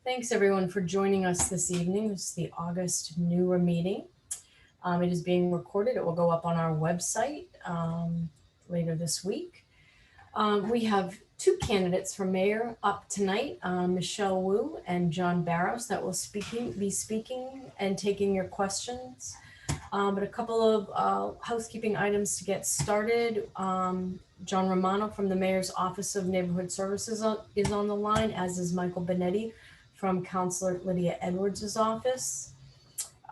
Thanks everyone for joining us this evening. This is the August NEWRA meeting. It is being recorded. It will go up on our website later this week. We have two candidates for mayor up tonight, Michelle Wu and John Barros, that will be speaking and taking your questions. But a couple of housekeeping items to get started. John Romano from the Mayor's Office of Neighborhood Services is on the line, as is Michael Benetti from Councilor Lydia Edwards' office.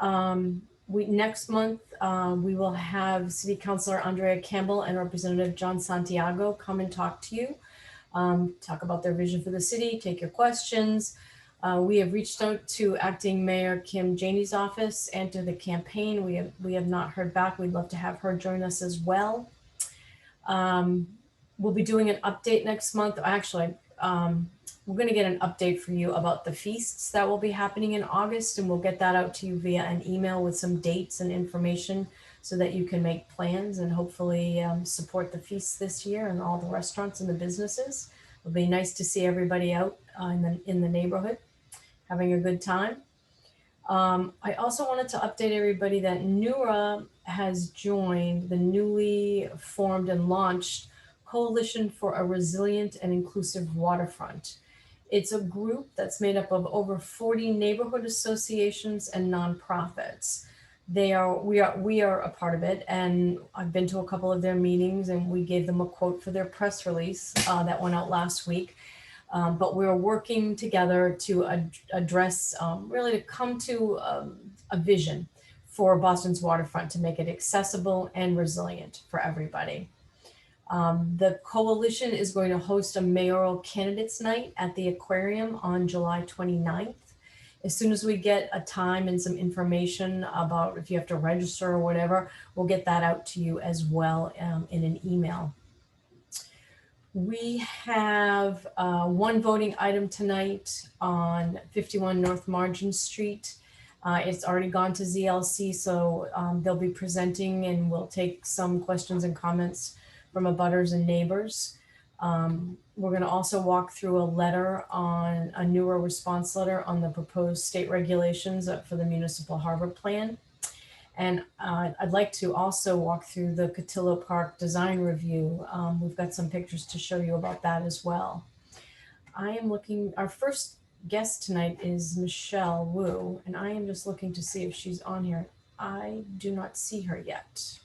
Next month, we will have City Councilor Andrea Campbell and Representative John Santiago come and talk to you, talk about their vision for the city, take your questions. We have reached out to Acting Mayor Kim Janey's office and to the campaign. We have not heard back. We'd love to have her join us as well. We'll be doing an update next month. Actually, we're going to get an update for you about the feasts that will be happening in August, and we'll get that out to you via an email with some dates and information so that you can make plans and hopefully support the feasts this year and all the restaurants and the businesses. It'll be nice to see everybody out in the neighborhood having a good time. I also wanted to update everybody that NEWRA has joined the newly formed and launched Coalition for a Resilient and Inclusive Waterfront. It's a group that's made up of over 40 neighborhood associations and nonprofits. We are a part of it, and I've been to a couple of their meetings, and we gave them a quote for their press release that went out last week. But we're working together to address, really to come to a vision for Boston's waterfront to make it accessible and resilient for everybody. The coalition is going to host a mayoral candidates night at the aquarium on July 29th. As soon as we get a time and some information about if you have to register or whatever, we'll get that out to you as well in an email. We have one voting item tonight on 51 North Margin Street. It's already gone to ZLC, so they'll be presenting, and we'll take some questions and comments from abutters and neighbors. We're going to also walk through a letter on a NEWRA response letter on the proposed state regulations for the municipal harbor plan. And I'd like to also walk through the Cotillo Park design review. We've got some pictures to show you about that as well. Our first guest tonight is Michelle Wu, and I am just looking to see if she's on here. I do not see her yet.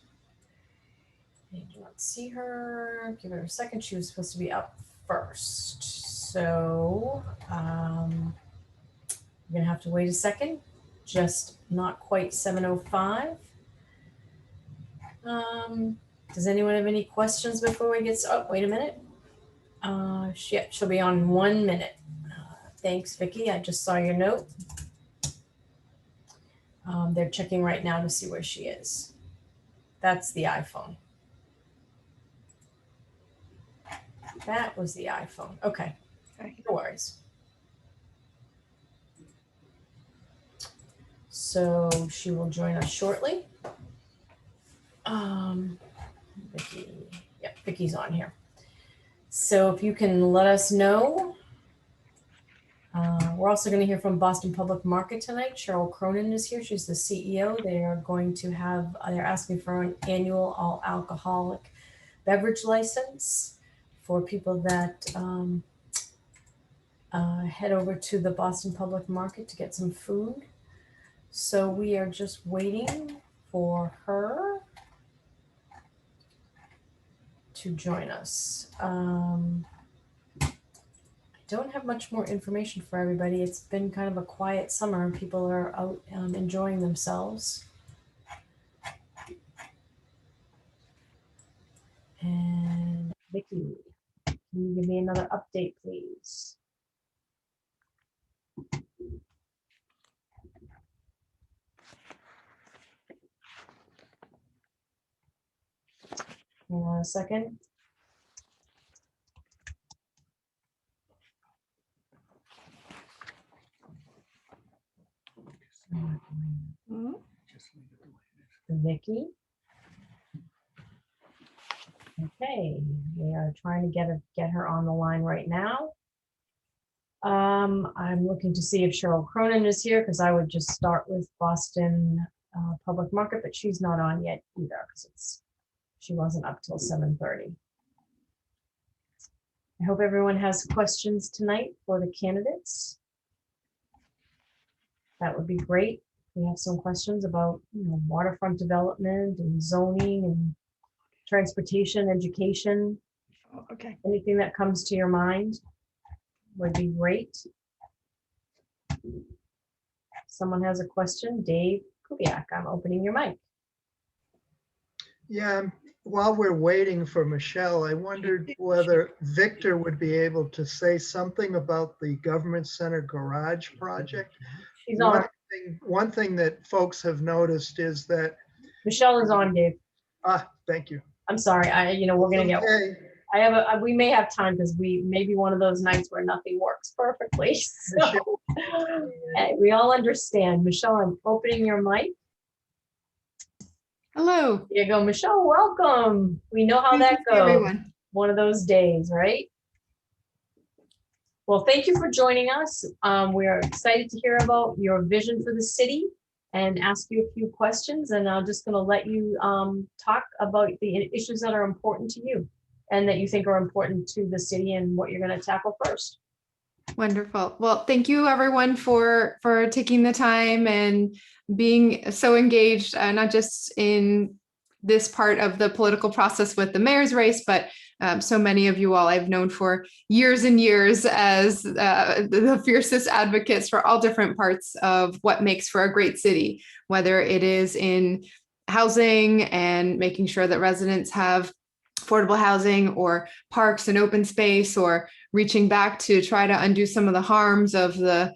I do not see her. Give her a second. She was supposed to be up first. So I'm gonna have to wait a second. Just not quite 7:05. Does anyone have any questions before we get started? Oh, wait a minute. She'll be on 1 minute. Thanks, Vicki. I just saw your note. They're checking right now to see where she is. That's the iPhone. That was the iPhone. Okay, no worries. So she will join us shortly. Vicki, yep, Vicki's on here. So if you can let us know. We're also going to hear from Boston Public Market tonight. Cheryl Cronin is here. She's the CEO. They are going to have, they're asking for an annual all alcoholic beverage license for people that head over to the Boston Public Market to get some food. So we are just waiting for her to join us. I don't have much more information for everybody. It's been kind of a quiet summer and people are out enjoying themselves. And Vicki, can you give me another update, please? Hang on a second. Vicki. Okay, we are trying to get her on the line right now. I'm looking to see if Cheryl Cronin is here because I would just start with Boston Public Market, but she's not on yet either because she wasn't up till 7:30. I hope everyone has questions tonight for the candidates. That would be great. We have some questions about, waterfront development and zoning and transportation, education. Oh, okay. Anything that comes to your mind would be great. Someone has a question. Dave Kubiak, I'm opening your mic. Yeah, while we're waiting for Michelle, I wondered whether Victor would be able to say something about the government center garage project. She's on. One thing that folks have noticed is that Michelle is on, Dave. thank you. I'm sorry. We're gonna get. Okay. We may have time because we may be one of those nights where nothing works perfectly. So we all understand. Michelle, I'm opening your mic. Hello. Here you go, Michelle. Welcome. We know how that goes. Everyone. One of those days, right? Well, thank you for joining us. We are excited to hear about your vision for the city and ask you a few questions. And I'm just going to let you talk about the issues that are important to you and that you think are important to the city and what you're going to tackle first. Wonderful. Well, thank you everyone for taking the time and being so engaged, not just in this part of the political process with the mayor's race, but so many of you all I've known for years and years as the fiercest advocates for all different parts of what makes for a great city, whether it is in housing and making sure that residents have affordable housing or parks and open space, or reaching back to try to undo some of the harms of the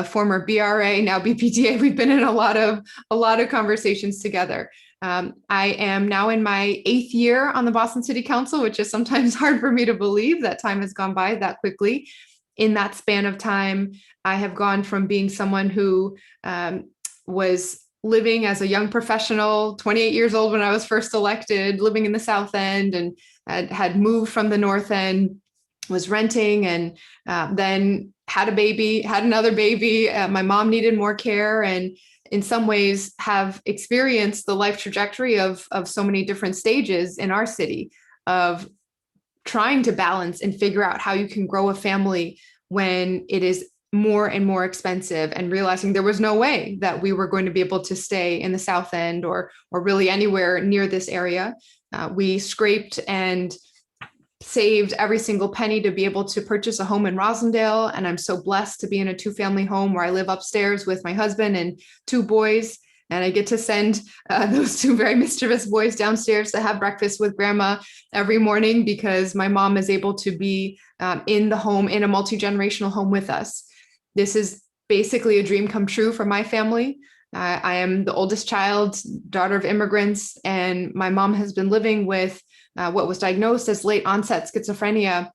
former BRA, now BPTA. We've been in a lot of conversations together. I am now in my 8th year on the Boston City Council, which is sometimes hard for me to believe that time has gone by that quickly. In that span of time, I have gone from being someone who was living as a young professional, 28 years old when I was first elected, living in the South End, and had moved from the North End, was renting, and then had a baby, had another baby. My mom needed more care, and in some ways have experienced the life trajectory of so many different stages in our city of trying to balance and figure out how you can grow a family when it is more and more expensive, and realizing there was no way that we were going to be able to stay in the South End or really anywhere near this area. We scraped and saved every single penny to be able to purchase a home in Rosendale. And I'm so blessed to be in a 2-family home where I live upstairs with my husband and 2 boys. And I get to send those 2 very mischievous boys downstairs to have breakfast with grandma every morning, because my mom is able to be in the home, in a multi-generational home with us. This is basically a dream come true for my family. I am the oldest child, daughter of immigrants, and my mom has been living with what was diagnosed as late onset schizophrenia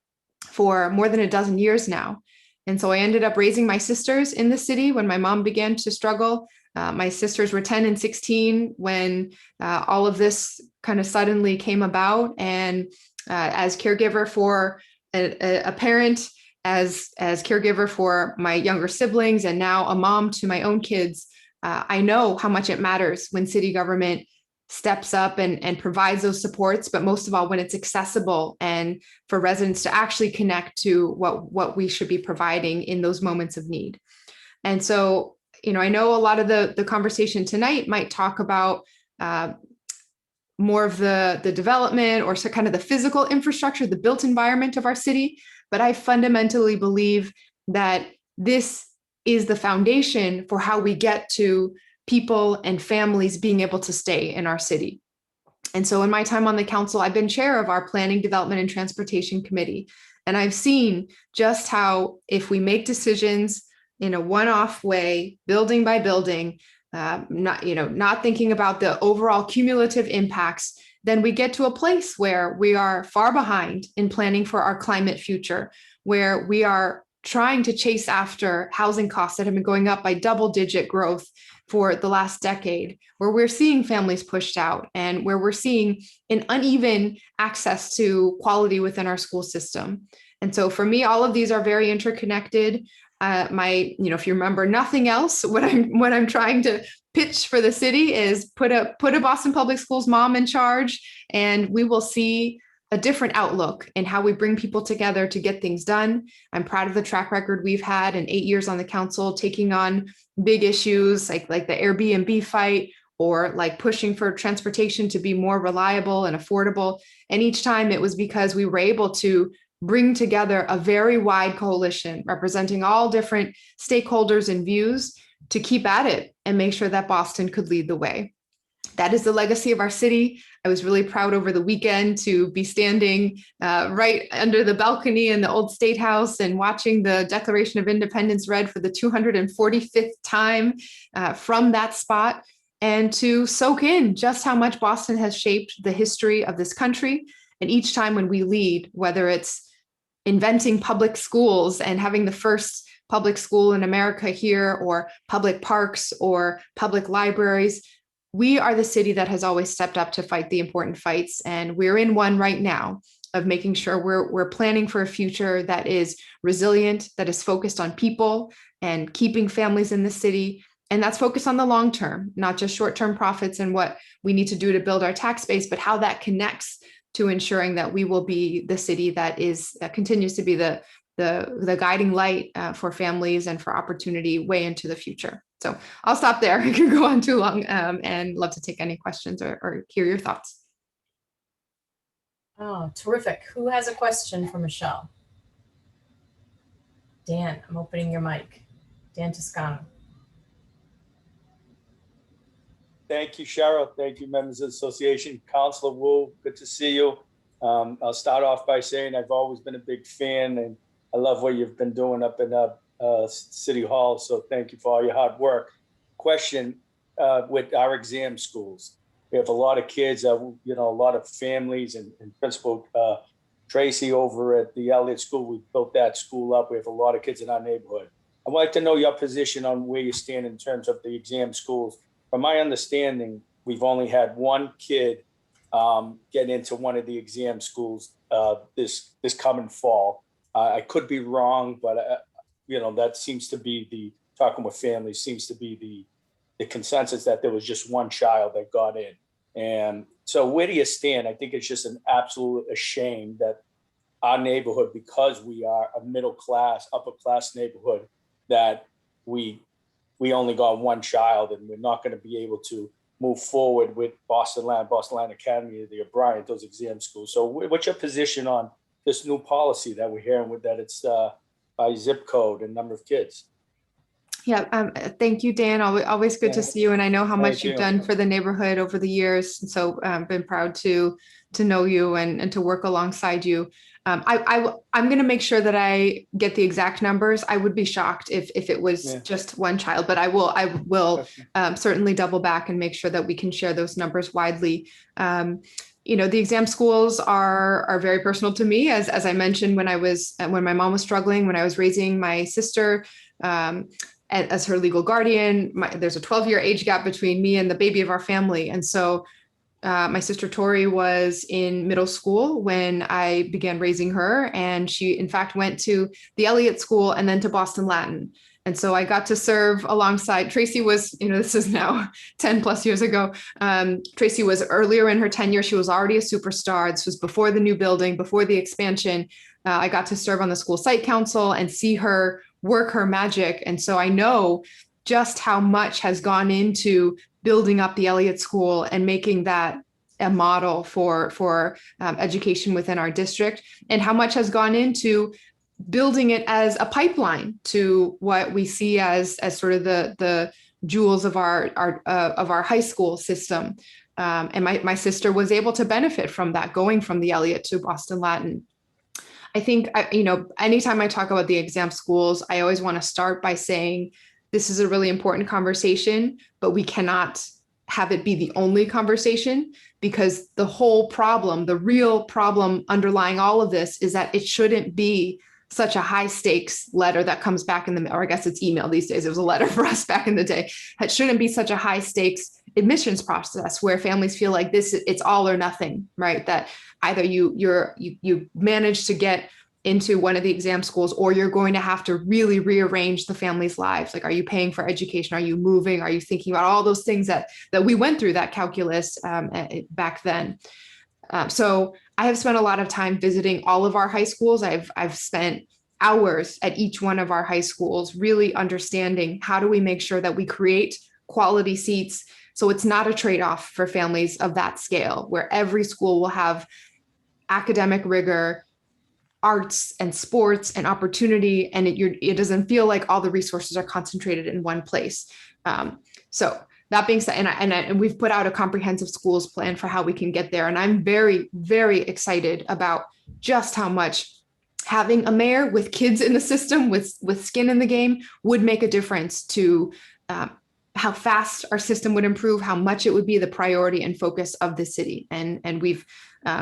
for more than a dozen years now. And so I ended up raising my sisters in the city when my mom began to struggle. My sisters were 10 and 16 when all of this kind of suddenly came about. And as caregiver for a parent, as caregiver for my younger siblings, and now a mom to my own kids, I know how much it matters when city government steps up and provides those supports, but most of all, when it's accessible and for residents to actually connect to what we should be providing in those moments of need. And so, I know a lot of the conversation tonight might talk about more of the development or so kind of the physical infrastructure, the built environment of our city, but I fundamentally believe that this is the foundation for how we get to people and families being able to stay in our city. And so in my time on the council, I've been chair of our Planning, Development, and Transportation Committee. And I've seen just how if we make decisions in a one-off way, building by building, not thinking about the overall cumulative impacts, then we get to a place where we are far behind in planning for our climate future, where we are trying to chase after housing costs that have been going up by double-digit growth for the last decade, where we're seeing families pushed out, and where we're seeing an uneven access to quality within our school system. And so for me, all of these are very interconnected. If you remember nothing else, what I'm trying to pitch for the city is put a Boston Public Schools mom in charge, and we will see a different outlook in how we bring people together to get things done. I'm proud of the track record we've had in 8 years on the council, taking on big issues like the Airbnb fight, or like pushing for transportation to be more reliable and affordable. And each time it was because we were able to bring together a very wide coalition representing all different stakeholders and views to keep at it and make sure that Boston could lead the way. That is the legacy of our city. I was really proud over the weekend to be standing right under the balcony in the old State House and watching the Declaration of Independence read for the 245th time from that spot, and to soak in just how much Boston has shaped the history of this country. And each time when we lead, whether it's inventing public schools and having the first public school in America here, or public parks or public libraries, we are the city that has always stepped up to fight the important fights. And we're in one right now of making sure we're planning for a future that is resilient, that is focused on people and keeping families in the city. And that's focused on the long term, not just short-term profits and what we need to do to build our tax base, but how that connects to ensuring that we will be the city that continues to be the guiding light for families and for opportunity way into the future. So I'll stop there. I could go on too long, and love to take any questions or hear your thoughts. Oh, terrific. Who has a question for Michelle? Dan, I'm opening your mic. Dan Toscano. Thank you, Cheryl. Thank you, members of the association. Councilor Wu, good to see you. I'll start off by saying I've always been a big fan, and I love what you've been doing up in City Hall. So thank you for all your hard work. Question with our exam schools. We have a lot of kids, a lot of families, and Principal Tracy over at the Elliott School, we built that school up. We have a lot of kids in our neighborhood. I'd like to know your position on where you stand in terms of the exam schools. From my understanding, we've only had one kid get into one of the exam schools this coming fall. I could be wrong, but that seems to be talking with families seems to be the consensus that there was just one child that got in. And so where do you stand? I think it's just an absolute shame that our neighborhood, because we are a middle class, upper class neighborhood, that we only got one child, and we're not going to be able to move forward with Boston Land Academy, the O'Brien, those exam schools. So what's your position on this new policy that we're hearing with that it's by zip code and number of kids? Yeah, thank you, Dan. Always good to see you. And I know how much you've done for the neighborhood over the years. And so I've been proud to know you and to work alongside you. I'm going to make sure that I get the exact numbers. I would be shocked if it was just one child, but I will certainly double back and make sure that we can share those numbers widely. The exam schools are very personal to me, as I mentioned when my mom was struggling, when I was raising my sister as her legal guardian. There's a 12-year age gap between me and the baby of our family, and so my sister Tori was in middle school when I began raising her, and she in fact went to the Elliott School and then to Boston Latin. And so I got to serve alongside Tracy. Was, this is now 10 plus years ago. Tracy was earlier in her tenure. She was already a superstar. This was before the new building, before the expansion. I got to serve on the school site council and see her work her magic. And so I know just how much has gone into building up the Elliott School and making that a model for education within our district, and how much has gone into building it as a pipeline to what we see as sort of the jewels of our high school system. And my sister was able to benefit from that, going from the Elliott to Boston Latin. I think, anytime I talk about the exam schools, I always want to start by saying this is a really important conversation, but we cannot have it be the only conversation, because the whole problem, the real problem underlying all of this, is that it shouldn't be such a high stakes letter that comes back in the, or I guess it's email these days. It was a letter for us back in the day. It shouldn't be such a high stakes admissions process where families feel like it's all or nothing, right? That either you manage to get into one of the exam schools, or you're going to have to really rearrange the family's lives. Like, are you paying for education? Are you moving? Are you thinking about all those things that we went through, that calculus back then? So I have spent a lot of time visiting all of our high schools. I've spent hours at each one of our high schools, really understanding how do we make sure that we create quality seats, so it's not a trade-off for families of that scale, where every school will have academic rigor, arts and sports and opportunity, and it doesn't feel like all the resources are concentrated in one place. So that being said, and we've put out a comprehensive schools plan for how we can get there. And I'm very, very excited about just how much having a mayor with kids in the system, with skin in the game, would make a difference to how fast our system would improve, how much it would be the priority and focus of the city. And we've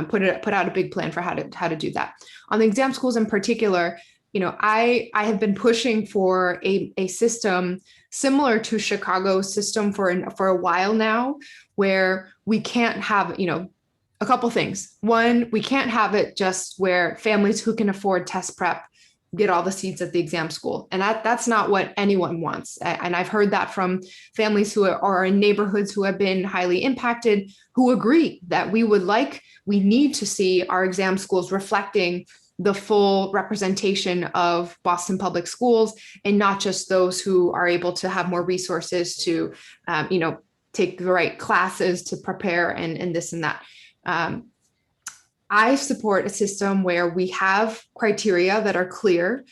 put out a big plan for how to do that. On the exam schools in particular, I have been pushing for a system similar to Chicago's system for a while now, where we can't have, a couple things. One, we can't have it just where families who can afford test prep get all the seats at the exam school. And that's not what anyone wants. And I've heard that from families who are in neighborhoods who have been highly impacted, who agree that we need to see our exam schools reflecting the full representation of Boston Public Schools, and not just those who are able to have more resources to, take the right classes to prepare and this and that. I support a system where we have criteria that are clear,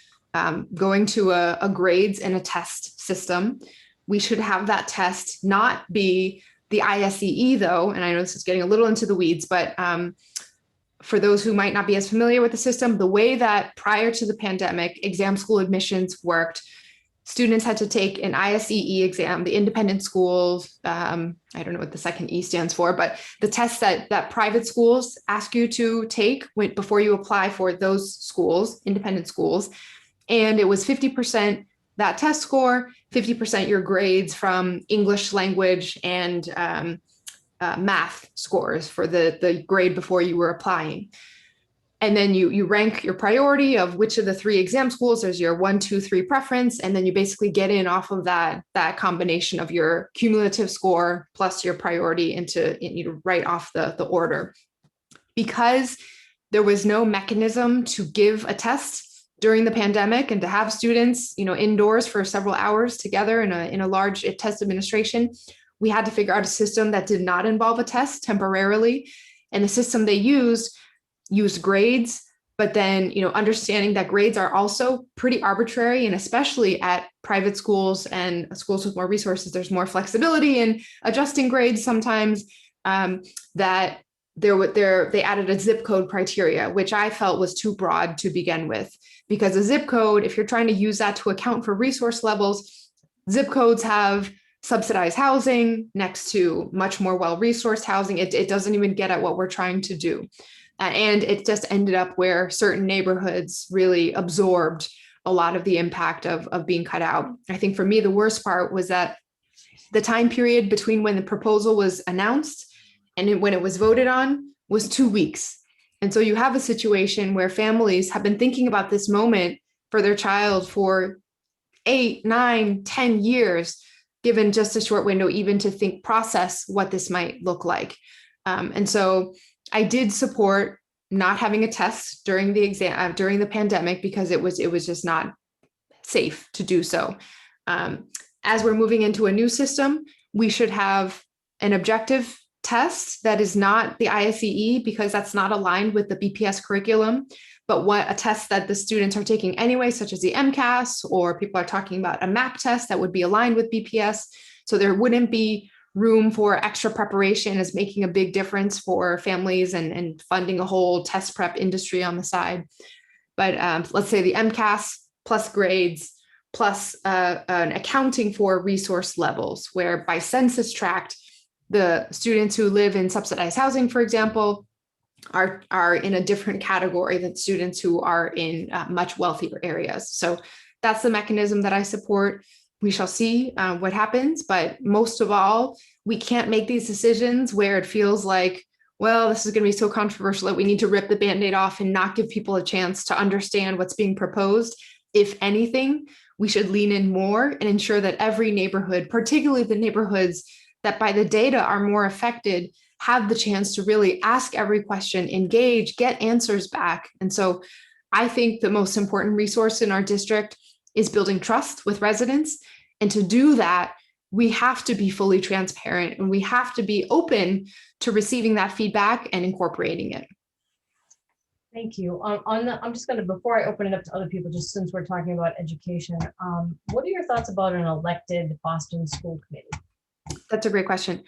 going to a grades and a test system. We should have that test not be the ISEE though, and I know this is getting a little into the weeds, but for those who might not be as familiar with the system, the way that prior to the pandemic, exam school admissions worked, students had to take an ISEE exam, the independent schools, I don't know what the second E stands for, but the tests that private schools ask you to take before you apply for those schools, independent schools. And it was 50% that test score, 50% your grades from English language and math scores for the grade before you were applying. And then you rank your priority of which of the 3 exam schools. There's your 1, 2, 3 preference. And then you basically get in off of that combination of your cumulative score plus your priority right off the order. Because there was no mechanism to give a test during the pandemic and to have students, indoors for several hours together in a large test administration, we had to figure out a system that did not involve a test temporarily. And the system they used grades, but then, understanding that grades are also pretty arbitrary, and especially at private schools and schools with more resources, there's more flexibility in adjusting grades sometimes, that they added a zip code criteria, which I felt was too broad to begin with, because a zip code, if you're trying to use that to account for resource levels, zip codes have subsidized housing next to much more well-resourced housing. It doesn't even get at what we're trying to do. And it just ended up where certain neighborhoods really absorbed a lot of the impact of being cut out. I think for me, the worst part was that the time period between when the proposal was announced and when it was voted on was 2 weeks. And so you have a situation where families have been thinking about this moment for their child for 8, 9, 10 years, given just a short window even to process what this might look like. And so I did support not having a test during the exam during the pandemic, because it was just not safe to do so. As we're moving into a new system, we should have an objective test that is not the ISEE, because that's not aligned with the BPS curriculum, but a test that the students are taking anyway, such as the MCAS, or people are talking about a MAP test that would be aligned with BPS. So there wouldn't be room for extra preparation as making a big difference for families and funding a whole test prep industry on the side. But let's say the MCAS plus grades plus an accounting for resource levels, where by census tract, the students who live in subsidized housing, for example, are in a different category than students who are in much wealthier areas. So that's the mechanism that I support. We shall see what happens, but most of all, we can't make these decisions where it feels like, well, this is going to be so controversial that we need to rip the Band-Aid off and not give people a chance to understand what's being proposed. If anything, we should lean in more and ensure that every neighborhood, particularly the neighborhoods that by the data are more affected, have the chance to really ask every question, engage, get answers back. And so I think the most important resource in our district is building trust with residents. And to do that, we have to be fully transparent and we have to be open to receiving that feedback and incorporating it. Thank you. I'm just going to, before I open it up to other people, just since we're talking about education, what are your thoughts about an elected Boston school committee? That's a great question.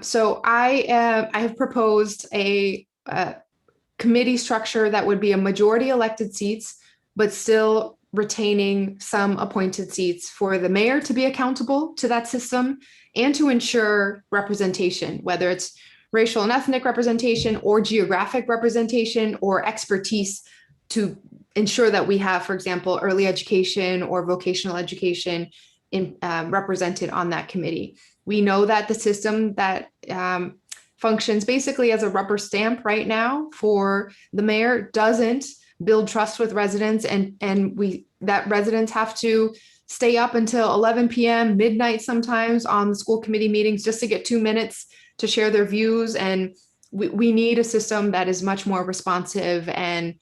So I have proposed a committee structure that would be a majority elected seats, but still retaining some appointed seats for the mayor to be accountable to that system and to ensure representation, whether it's racial and ethnic representation or geographic representation or expertise to ensure that we have, for example, early education or vocational education represented on that committee. We know that the system that functions basically as a rubber stamp right now for the mayor doesn't build trust with residents, and that residents have to stay up until 11 p.m., midnight sometimes on the school committee meetings just to get 2 minutes to share their views. And we need a system that is much more responsive and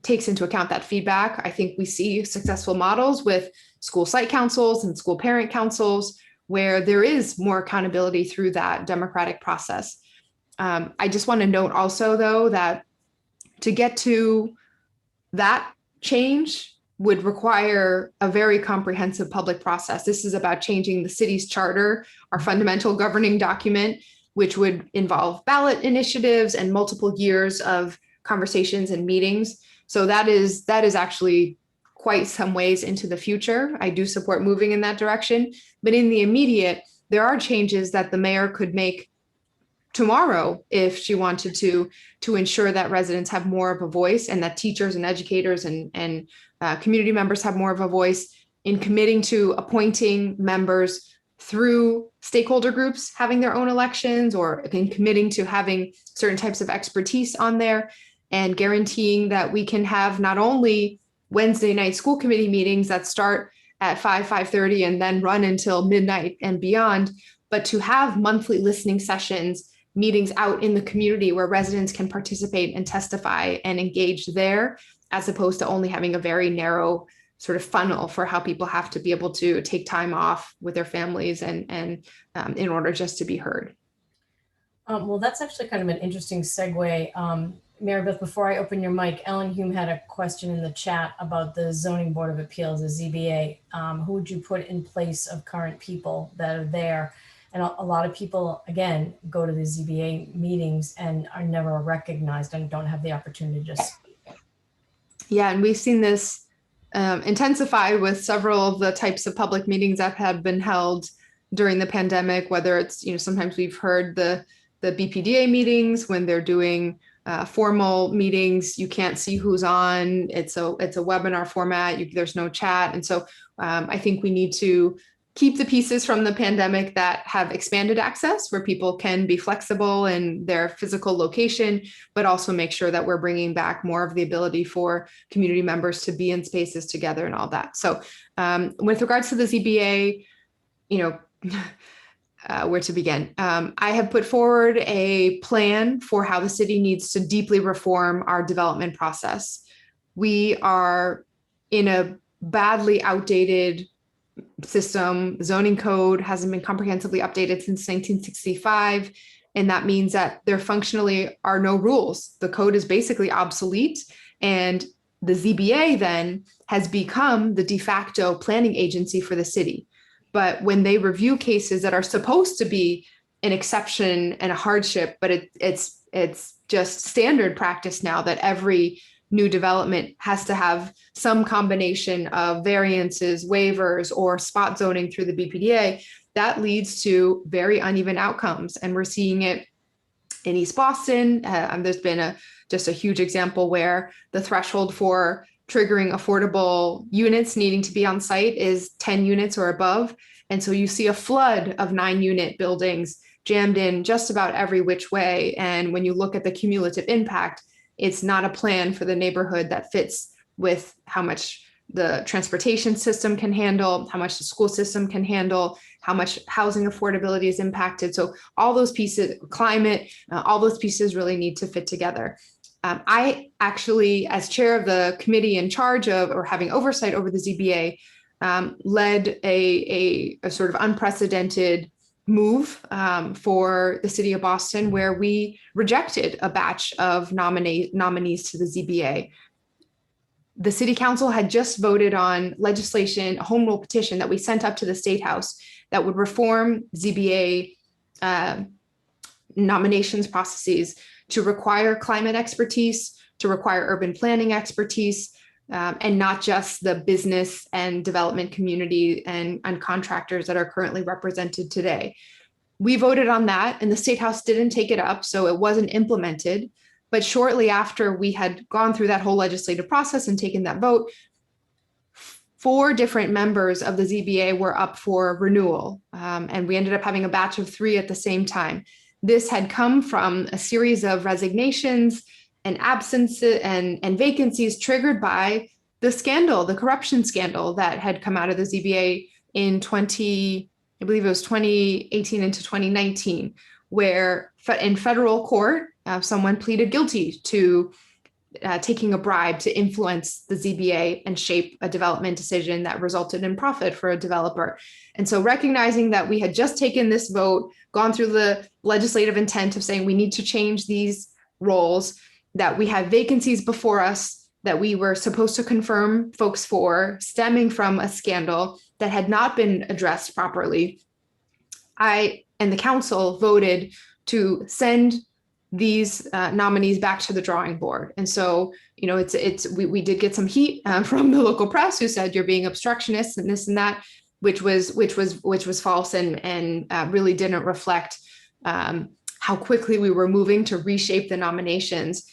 takes into account that feedback. I think we see successful models with school site councils and school parent councils where there is more accountability through that democratic process. I just want to note also, though, that to get to that change would require a very comprehensive public process. This is about changing the city's charter, our fundamental governing document, which would involve ballot initiatives and multiple years of conversations and meetings. So that is actually quite some ways into the future. I do support moving in that direction, but in the immediate, there are changes that the mayor could make tomorrow if she wanted to ensure that residents have more of a voice and that teachers and educators and community members have more of a voice in committing to appointing members through stakeholder groups having their own elections, or in committing to having certain types of expertise on there, and guaranteeing that we can have not only Wednesday night school committee meetings that start at 5:30 and then run until midnight and beyond, but to have monthly listening sessions, meetings out in the community where residents can participate and testify and engage there, as opposed to only having a very narrow sort of funnel for how people have to be able to take time off with their families and in order just to be heard. Well, that's actually kind of an interesting segue. Mary Beth, before I open your mic, Ellen Hume had a question in the chat about the Zoning Board of Appeals, the ZBA. Who would you put in place of current people that are there? And a lot of people, again, go to the ZBA meetings and are never recognized and don't have the opportunity to just speak. Yeah, and we've seen this intensified with several of the types of public meetings that have been held during the pandemic, whether it's, sometimes we've heard the BPDA meetings when they're doing formal meetings, you can't see who's on. It's a webinar format. There's no chat. And so I think we need to keep the pieces from the pandemic that have expanded access where people can be flexible in their physical location, but also make sure that we're bringing back more of the ability for community members to be in spaces together and all that. So with regards to the ZBA, where to begin? I have put forward a plan for how the city needs to deeply reform our development process. We are in a badly outdated system. Zoning code hasn't been comprehensively updated since 1965. And that means that there functionally are no rules. The code is basically obsolete. And the ZBA then has become the de facto planning agency for the city. But when they review cases that are supposed to be an exception and a hardship, but it's just standard practice now that every new development has to have some combination of variances, waivers, or spot zoning through the BPDA, that leads to very uneven outcomes. And we're seeing it in East Boston. There's been just a huge example where the threshold for triggering affordable units needing to be on site is 10 units or above. And so you see a flood of 9-unit buildings jammed in just about every which way. And when you look at the cumulative impact, it's not a plan for the neighborhood that fits with how much the transportation system can handle, how much the school system can handle, how much housing affordability is impacted. So all those pieces, climate, all those pieces really need to fit together. I actually, as chair of the committee in charge of or having oversight over the ZBA, led a sort of unprecedented move for the city of Boston, where we rejected a batch of nominees to the ZBA. The city council had just voted on legislation, a home rule petition that we sent up to the State House that would reform ZBA nominations processes to require climate expertise, to require urban planning expertise, and not just the business and development community and contractors that are currently represented today. We voted on that and the State House didn't take it up, so it wasn't implemented. But shortly after we had gone through that whole legislative process and taken that vote, 4 different members of the ZBA were up for renewal. And we ended up having a batch of 3 at the same time. This had come from a series of resignations and absences and vacancies triggered by the scandal, the corruption scandal that had come out of the ZBA in 2018 into 2019, where in federal court, someone pleaded guilty to taking a bribe to influence the ZBA and shape a development decision that resulted in profit for a developer. And so recognizing that we had just taken this vote, gone through the legislative intent of saying we need to change these roles, that we had vacancies before us that we were supposed to confirm folks for, stemming from a scandal that had not been addressed properly, I and the council voted to send these nominees back to the drawing board. And so, you know, we did get some heat from the local press who said you're being obstructionist and this and that, which was false and really didn't reflect how quickly we were moving to reshape the nominations.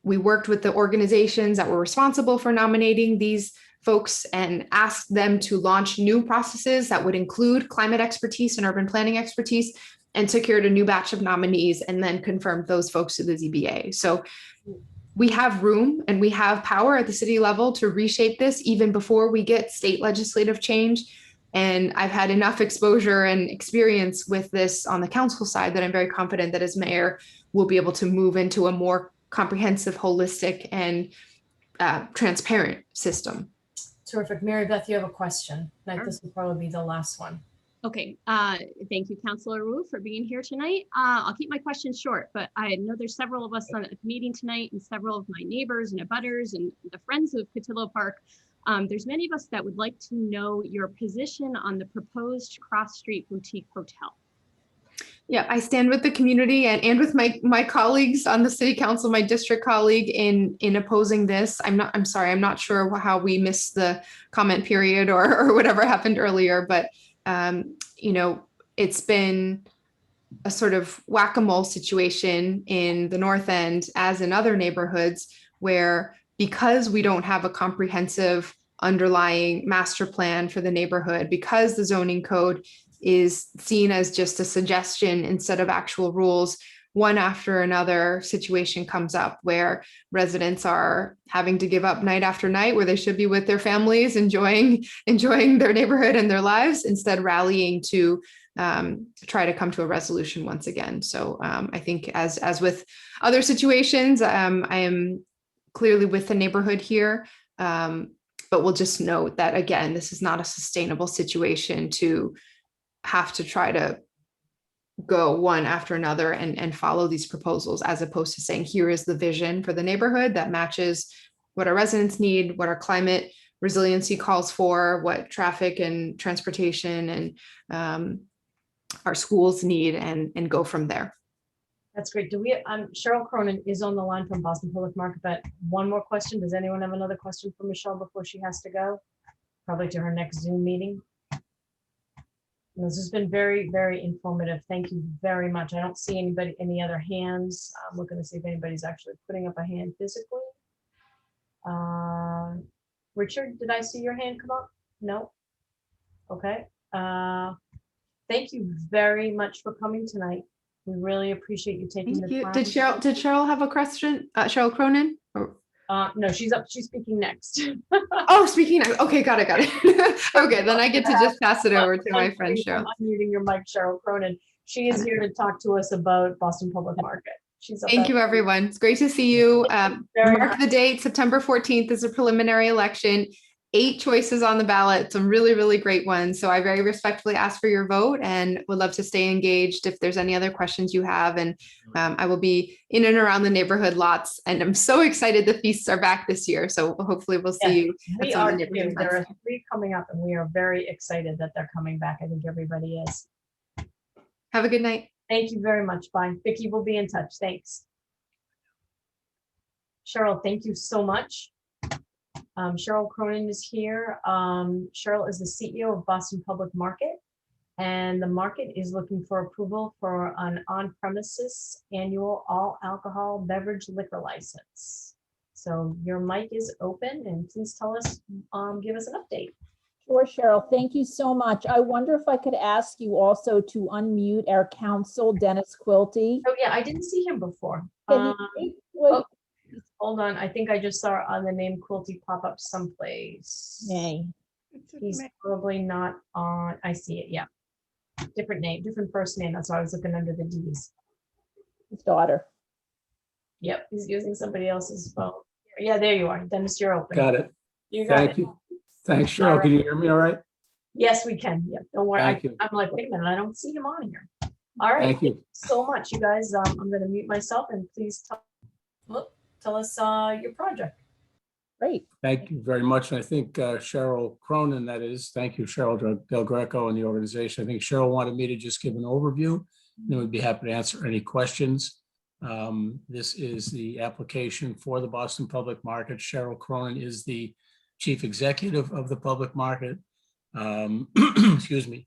We worked with the organizations that were responsible for nominating these folks and asked them to launch new processes that would include climate expertise and urban planning expertise, and secured a new batch of nominees and then confirmed those folks to the ZBA. So we have room and we have power at the city level to reshape this even before we get state legislative change. And I've had enough exposure and experience with this on the council side that I'm very confident that as mayor, we'll be able to move into a more comprehensive, holistic, and transparent system. Terrific. Mary Beth, you have a question. Sure. This will probably be the last one. Okay, thank you, Councilor Wu, for being here tonight. I'll keep my questions short, but I know there's several of us at the meeting tonight and several of my neighbors and abutters and the friends of Cotillo Park. There's many of us that would like to know your position on the proposed Cross Street Boutique Hotel. Yeah, I stand with the community and with my colleagues on the city council, my district colleague in opposing this. I'm sorry, I'm not sure how we missed the comment period or whatever happened earlier, but you know, it's been a sort of whack-a-mole situation in the North End, as in other neighborhoods, where because we don't have a comprehensive underlying master plan for the neighborhood, because the zoning code is seen as just a suggestion instead of actual rules, one after another situation comes up where residents are having to give up night after night where they should be with their families, enjoying their neighborhood and their lives, instead rallying to try to come to a resolution once again. So I think as with other situations, I am clearly with the neighborhood here, but we'll just note that, again, this is not a sustainable situation to have to try to go one after another and follow these proposals, as opposed to saying, here is the vision for the neighborhood that matches what our residents need, what our climate resiliency calls for, what traffic and transportation and our schools need, and go from there. That's great. Do we, Cheryl Cronin is on the line from Boston Public Market, but one more question. Does anyone have another question for Michelle before she has to go? Probably to her next Zoom meeting. This has been very, very informative. Thank you very much. I don't see any other hands. I'm looking to see if anybody's actually putting up a hand physically. Richard, did I see your hand come up? No. Okay. Thank you very much for coming tonight. We really appreciate you taking Thank the you. time. Did Cheryl have a question? Cheryl Cronin? Or- No, she's up. She's speaking next. Oh, speaking of, okay, got it. Okay, then I get to just pass it over to my friend Cheryl. Unmuting your mic, Cheryl Cronin. She is here to talk to us about Boston Public Market. She's up. Thank you, everyone. It's great to see you. Very Mark much. the date, September 14th is a preliminary election. 8 choices on the ballot, some really, really great ones. So I very respectfully ask for your vote and would love to stay engaged if there's any other questions you have. And I will be in and around the neighborhood lots. And I'm so excited the feasts are back this year. So hopefully we'll see you at We some of are the neighborhood too. There events. are 3 coming up and we are very excited that they're coming back. I think everybody is. Have a good night. Thank you very much. Bye. Vicki will be in touch. Thanks. Cheryl, thank you so much. Cheryl Cronin is here. Cheryl is the CEO of Boston Public Market, and the market is looking for approval for an on-premises annual all alcohol beverage liquor license. So your mic is open and please tell us, give us an update. Sure, Cheryl. Thank you so much. I wonder if I could ask you also to unmute our counsel, Dennis Quilty. Oh yeah, I didn't see him before. Can you speak? Well, Hold on, I think I just saw on the name Quilty pop up someplace. Nay. He's probably not on, I see it, yeah. Different name, different first name, that's why I was looking under the Ds. His daughter. Yep, he's using somebody else's phone. Yeah, there you are, Dennis, you're open. Got it. You got Thank it. you. Thanks, Cheryl. Can you hear me all right? Yes, we can, yeah, don't worry. Thank you. I'm like, wait a minute, I don't see him on here. All right, Thank you. so much, you guys. I'm gonna mute myself and please tell us your project. Great. Thank you very much. And I think Cheryl Cronin, that is, thank you, Cheryl Del Greco and the organization. I think Cheryl wanted me to just give an overview, and then we'd be happy to answer any questions. This is the application for the Boston Public Market. Cheryl Cronin is the chief executive of the public market. Excuse me.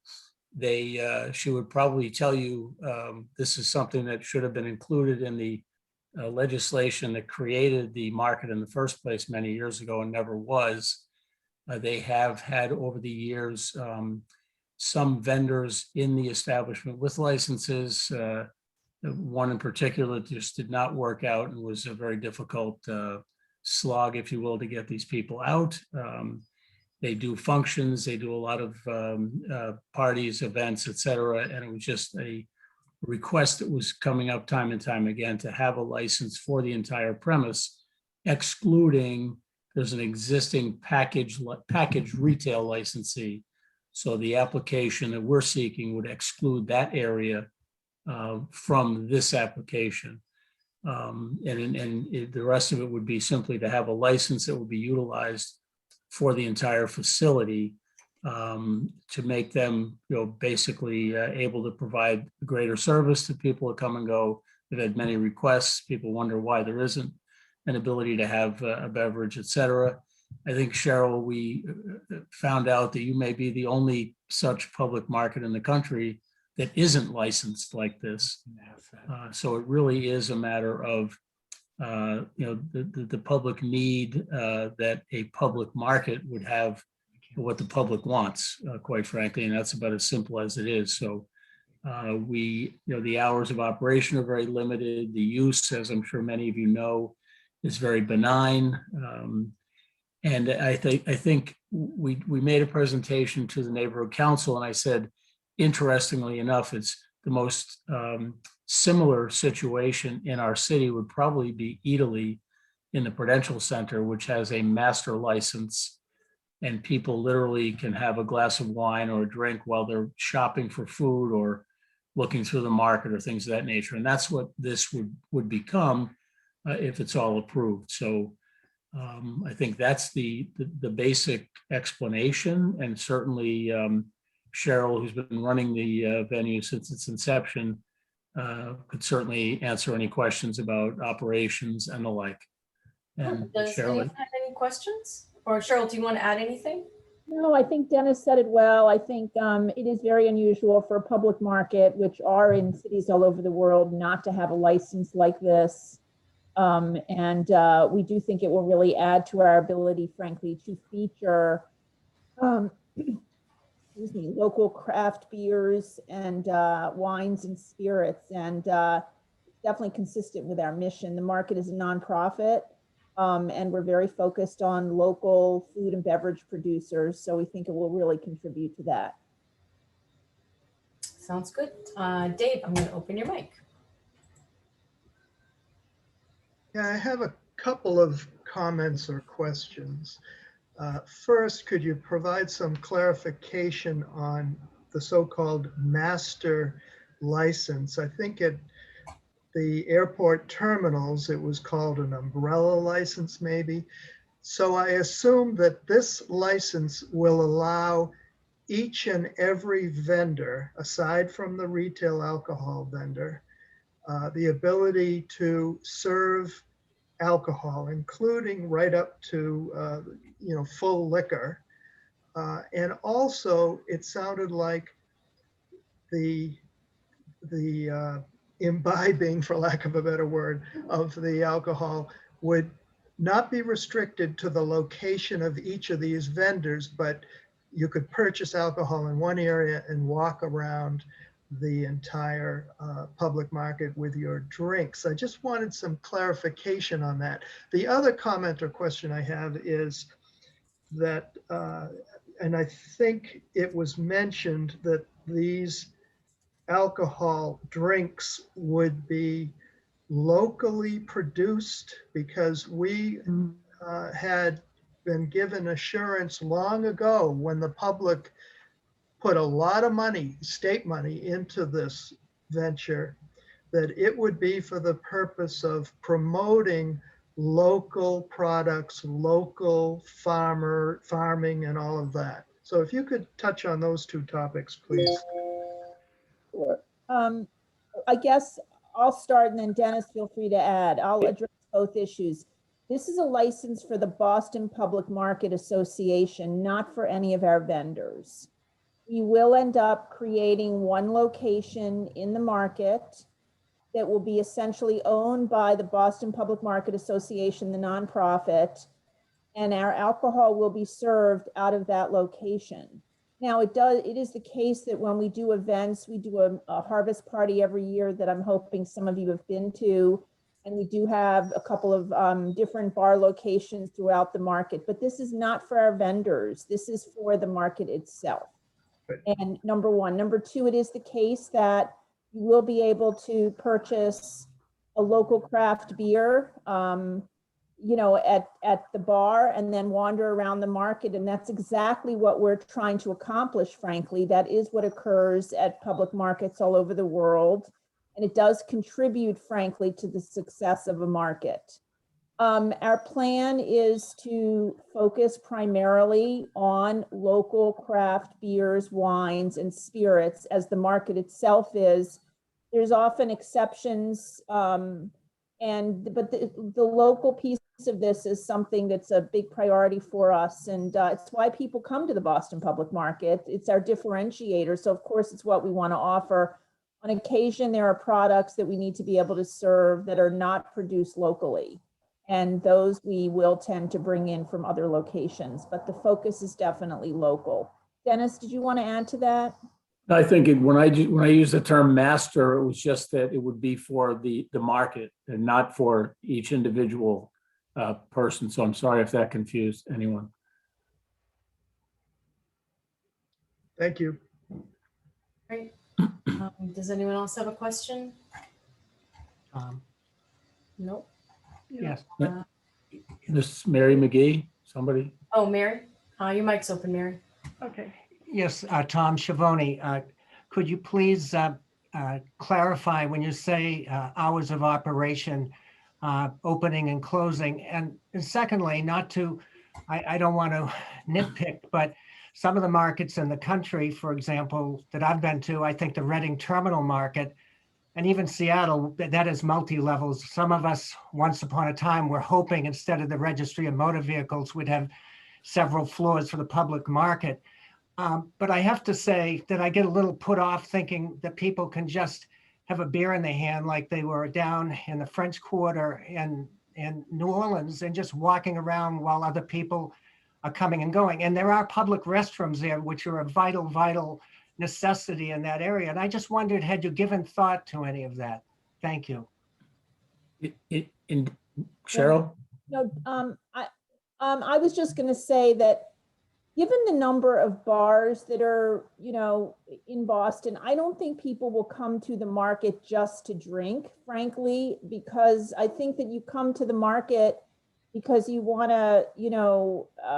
She would probably tell you this is something that should have been included in the legislation that created the market in the first place many years ago and never was. They have had over the years some vendors in the establishment with licenses. One in particular just did not work out and was a very difficult slog, if you will, to get these people out. They do functions, they do a lot of parties, events, et cetera, and it was just a request that was coming up time and time again to have a license for the entire premise, excluding, there's an existing package retail licensee. So the application that we're seeking would exclude that area from this application. And the rest of it would be simply to have a license that would be utilized for the entire facility, to make them, basically able to provide greater service to people that come and go. They've had many requests. People wonder why there isn't an ability to have a beverage, et cetera. I think, Cheryl, we found out that you may be the only such public market in the country that isn't licensed like this. So it really is a matter of, the public need that a public market would have what the public wants, quite frankly, and that's about as simple as it is. So the hours of operation are very limited. The use, as I'm sure many of you know, is very benign. And I think we made a presentation to the neighborhood council, and I said, interestingly enough, it's the most similar situation in our city would probably be Italy in the Prudential Center, which has a master license, and people literally can have a glass of wine or a drink while they're shopping for food or looking through the market or things of that nature. And that's what this would become if it's all approved. So I think that's the basic explanation. And certainly Cheryl, who's been running the venue since its inception, could certainly answer any questions about operations and the like. And Does Cheryl, anyone have any questions? Or Cheryl, do you want to add anything? No, I think Dennis said it well. I think it is very unusual for a public market, which are in cities all over the world, not to have a license like this. And we do think it will really add to our ability, frankly, to feature excuse me, local craft beers and wines and spirits, and definitely consistent with our mission. The market is a nonprofit, and we're very focused on local food and beverage producers, so we think it will really contribute to that. Sounds good. Dave, I'm going to open your mic. Yeah, I have a couple of comments or questions. First, could you provide some clarification on the so-called master license? I think at the airport terminals, it was called an umbrella license maybe. So I assume that this license will allow each and every vendor, aside from the retail alcohol vendor, the ability to serve alcohol, including right up to full liquor. And also, it sounded like the imbibing, for lack of a better word, of the alcohol would not be restricted to the location of each of these vendors, but you could purchase alcohol in one area and walk around the entire public market with your drinks. I just wanted some clarification on that. The other comment or question I have is that, and I think it was mentioned that these alcohol drinks would be locally produced, because we had been given assurance long ago when the public put a lot of money, state money, into this venture, that it would be for the purpose of promoting local products, local farming and all of that. So if you could touch on those two topics, please. Sure. I guess I'll start, and then Dennis, feel free to add. I'll address both issues. This is a license for the Boston Public Market Association, not for any of our vendors. We will end up creating one location in the market that will be essentially owned by the Boston Public Market Association, the nonprofit, and our alcohol will be served out of that location. Now, it is the case that when we do events, we do a harvest party every year that I'm hoping some of you have been to, and we do have a couple of different bar locations throughout the market, but this is not for our vendors. This is for the market itself. And number one. Number two, it is the case that you will be able to purchase a local craft beer, at the bar, and then wander around the market. And that's exactly what we're trying to accomplish, frankly. That is what occurs at public markets all over the world. And it does contribute, frankly, to the success of a market. Our plan is to focus primarily on local craft beers, wines, and spirits, as the market itself is. There's often exceptions, but the local piece of this is something that's a big priority for us, and it's why people come to the Boston Public Market. It's our differentiator, so of course it's what we want to offer. On occasion, there are products that we need to be able to serve that are not produced locally, and those we will tend to bring in from other locations, but the focus is definitely local. Dennis, did you want to add to that? I think when I use the term master, it was just that it would be for the market and not for each individual person. So I'm sorry if that confused anyone. Thank you. Great. Does anyone else have a question? Nope. Yes. Miss Mary McGee, somebody? Oh, Mary, your mic's open, Mary. Okay. Yes, Tom Schiavone, could you please clarify when you say hours of operation, opening and closing? And secondly, I don't want to nitpick, but some of the markets in the country, for example, that I've been to, I think the Reading Terminal Market, and even Seattle, that is multi-levels. Some of us, once upon a time, were hoping instead of the Registry of Motor Vehicles, we'd have several floors for the public market. But I have to say that I get a little put off thinking that people can just have a beer in their hand like they were down in the French Quarter in New Orleans and just walking around while other people coming and going. And there are public restrooms there, which are a vital necessity in that area. And I just wondered, had you given thought to any of that? Thank you. Cheryl? No, I was just going to say that given the number of bars that are, in Boston, I don't think people will come to the market just to drink, frankly, because I think that you come to the market because you want to,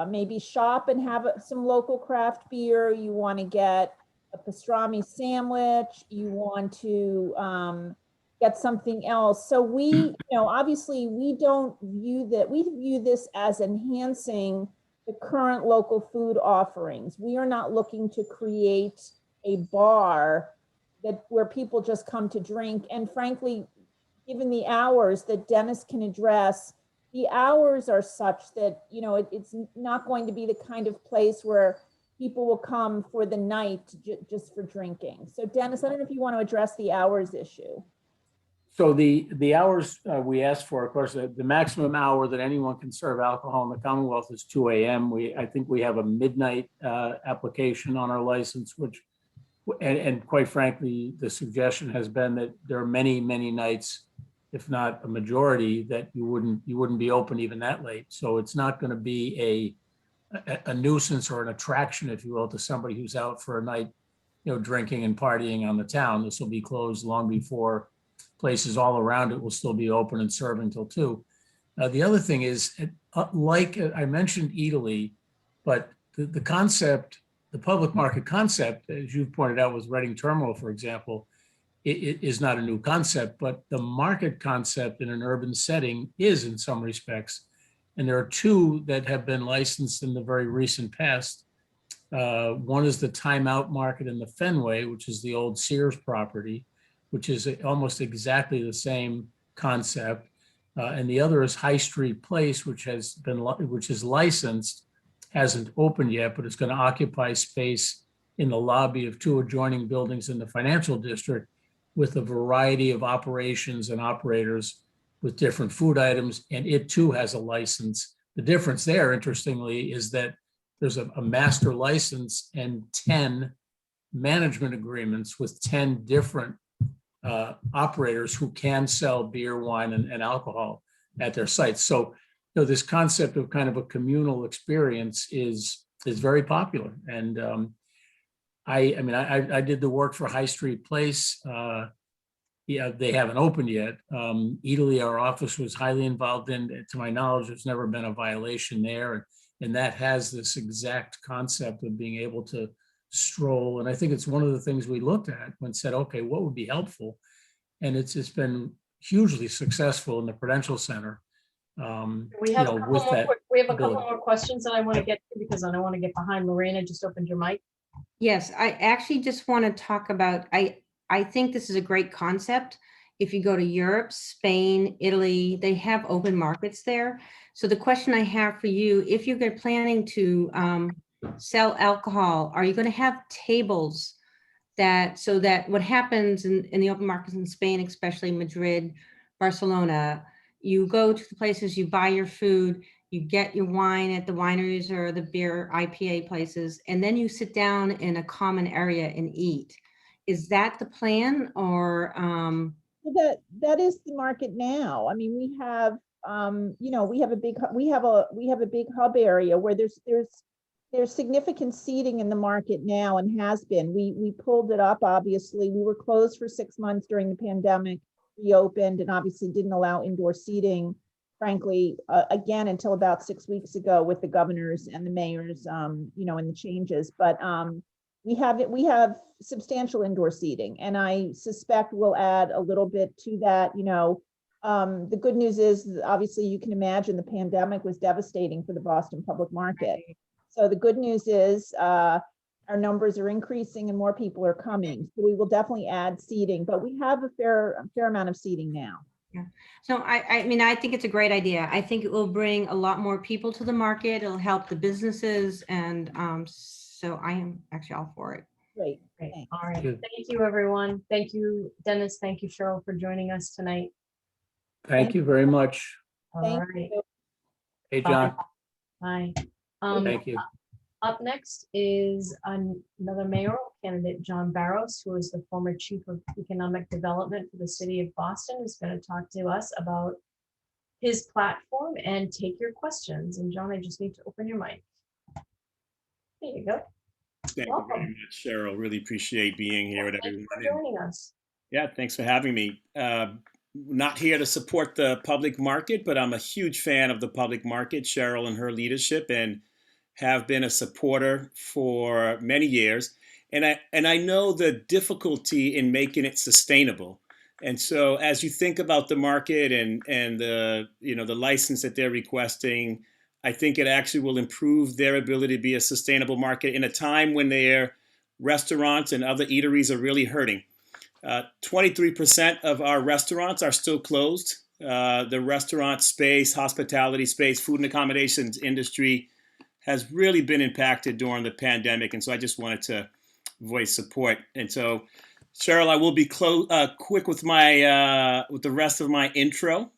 maybe shop and have some local craft beer. You want to get a pastrami sandwich. You want to get something else. So we, obviously we don't view that, we view this as enhancing the current local food offerings. We are not looking to create a bar where people just come to drink. And frankly, given the hours that Dennis can address, the hours are such that, it's not going to be the kind of place where people will come for the night just for drinking. So Dennis, I don't know if you want to address the hours issue. So the hours we asked for, of course, the maximum hour that anyone can serve alcohol in the Commonwealth is 2 a.m. I think we have a midnight application on our license, which, and quite frankly, the suggestion has been that there are many nights, if not a majority, that you wouldn't be open even that late. So it's not going to be a nuisance or an attraction, if you will, to somebody who's out for a night, drinking and partying on the town. This will be closed long before places all around it will still be open and serving till 2. The other thing is, like I mentioned Italy, but the concept, the public market concept, as you've pointed out with Reading Terminal, for example, it is not a new concept, but the market concept in an urban setting is in some respects. And there are 2 that have been licensed in the very recent past. One is the Time Out Market in the Fenway, which is the old Sears property, which is almost exactly the same concept. And the other is High Street Place, which is licensed, hasn't opened yet, but it's going to occupy space in the lobby of 2 adjoining buildings in the financial district with a variety of operations and operators with different food items. And it too has a license. The difference there, interestingly, is that there's a master license and 10 management agreements with 10 different operators who can sell beer, wine, and alcohol at their sites. So, this concept of kind of a communal experience is very popular. And I did the work for High Street Place. They haven't opened yet. Italy, our office was highly involved in. To my knowledge, there's never been a violation there, and that has this exact concept of being able to stroll. And I think it's one of the things we looked at when said, okay, what would be helpful? And it's been hugely successful in the Prudential Center. We have a couple ability. more questions that I want to get to because I don't want to get behind. Lorena just opened your mic. Yes, I actually just want to talk about, I think this is a great concept. If you go to Europe, Spain, Italy, they have open markets there. So the question I have for you, if you're planning to sell alcohol, are you going to have tables so that what happens in the open markets in Spain, especially Madrid, Barcelona, you go to the places, you buy your food, you get your wine at the wineries or the beer IPA places, and then you sit down in a common area and eat. Is that the plan, or? That is the market now. I mean, we have, we have a big hub area where there's significant seating in the market now and has been. We pulled it up, obviously. We were closed for 6 months during the pandemic, reopened, and obviously didn't allow indoor seating, frankly, again, until about 6 weeks ago with the governors and the mayors, and the changes. But we have substantial indoor seating, and I suspect we'll add a little bit to that. The good news is, obviously, you can imagine the pandemic was devastating for the Boston public market. So the good news is our numbers are increasing and more people are coming. So we will definitely add seating, but we have a fair amount of seating now. Yeah. So I think it's a great idea. I think it will bring a lot more people to the market. It'll help the businesses, and so I am actually all for it. Great. All right. Thank you, everyone. Thank you, Dennis. Thank you, Cheryl, for joining us tonight. Thank you very much. All Thank right. you. Hey, John. Bye. Thank you. Up next is another mayoral candidate, John Barros, who is the former Chief of Economic Development for the city of Boston, is going to talk to us about his platform and take your questions. And John, I just need to open your mic. There you go. Thank you very much, Cheryl. Really appreciate being here with Thank you everyone. for joining us. Yeah, thanks for having me. Not here to support the public market, but I'm a huge fan of the public market, Cheryl and her leadership, and have been a supporter for many years. And I know the difficulty in making it sustainable. And so as you think about the market and the the license that they're requesting, I think it actually will improve their ability to be a sustainable market in a time when their restaurants and other eateries are really hurting. 23% of our restaurants are still closed. The restaurant space, hospitality space, food and accommodations industry has really been impacted during the pandemic. And so I just wanted to voice support. And so, Cheryl, I will be quick with with the rest of my intro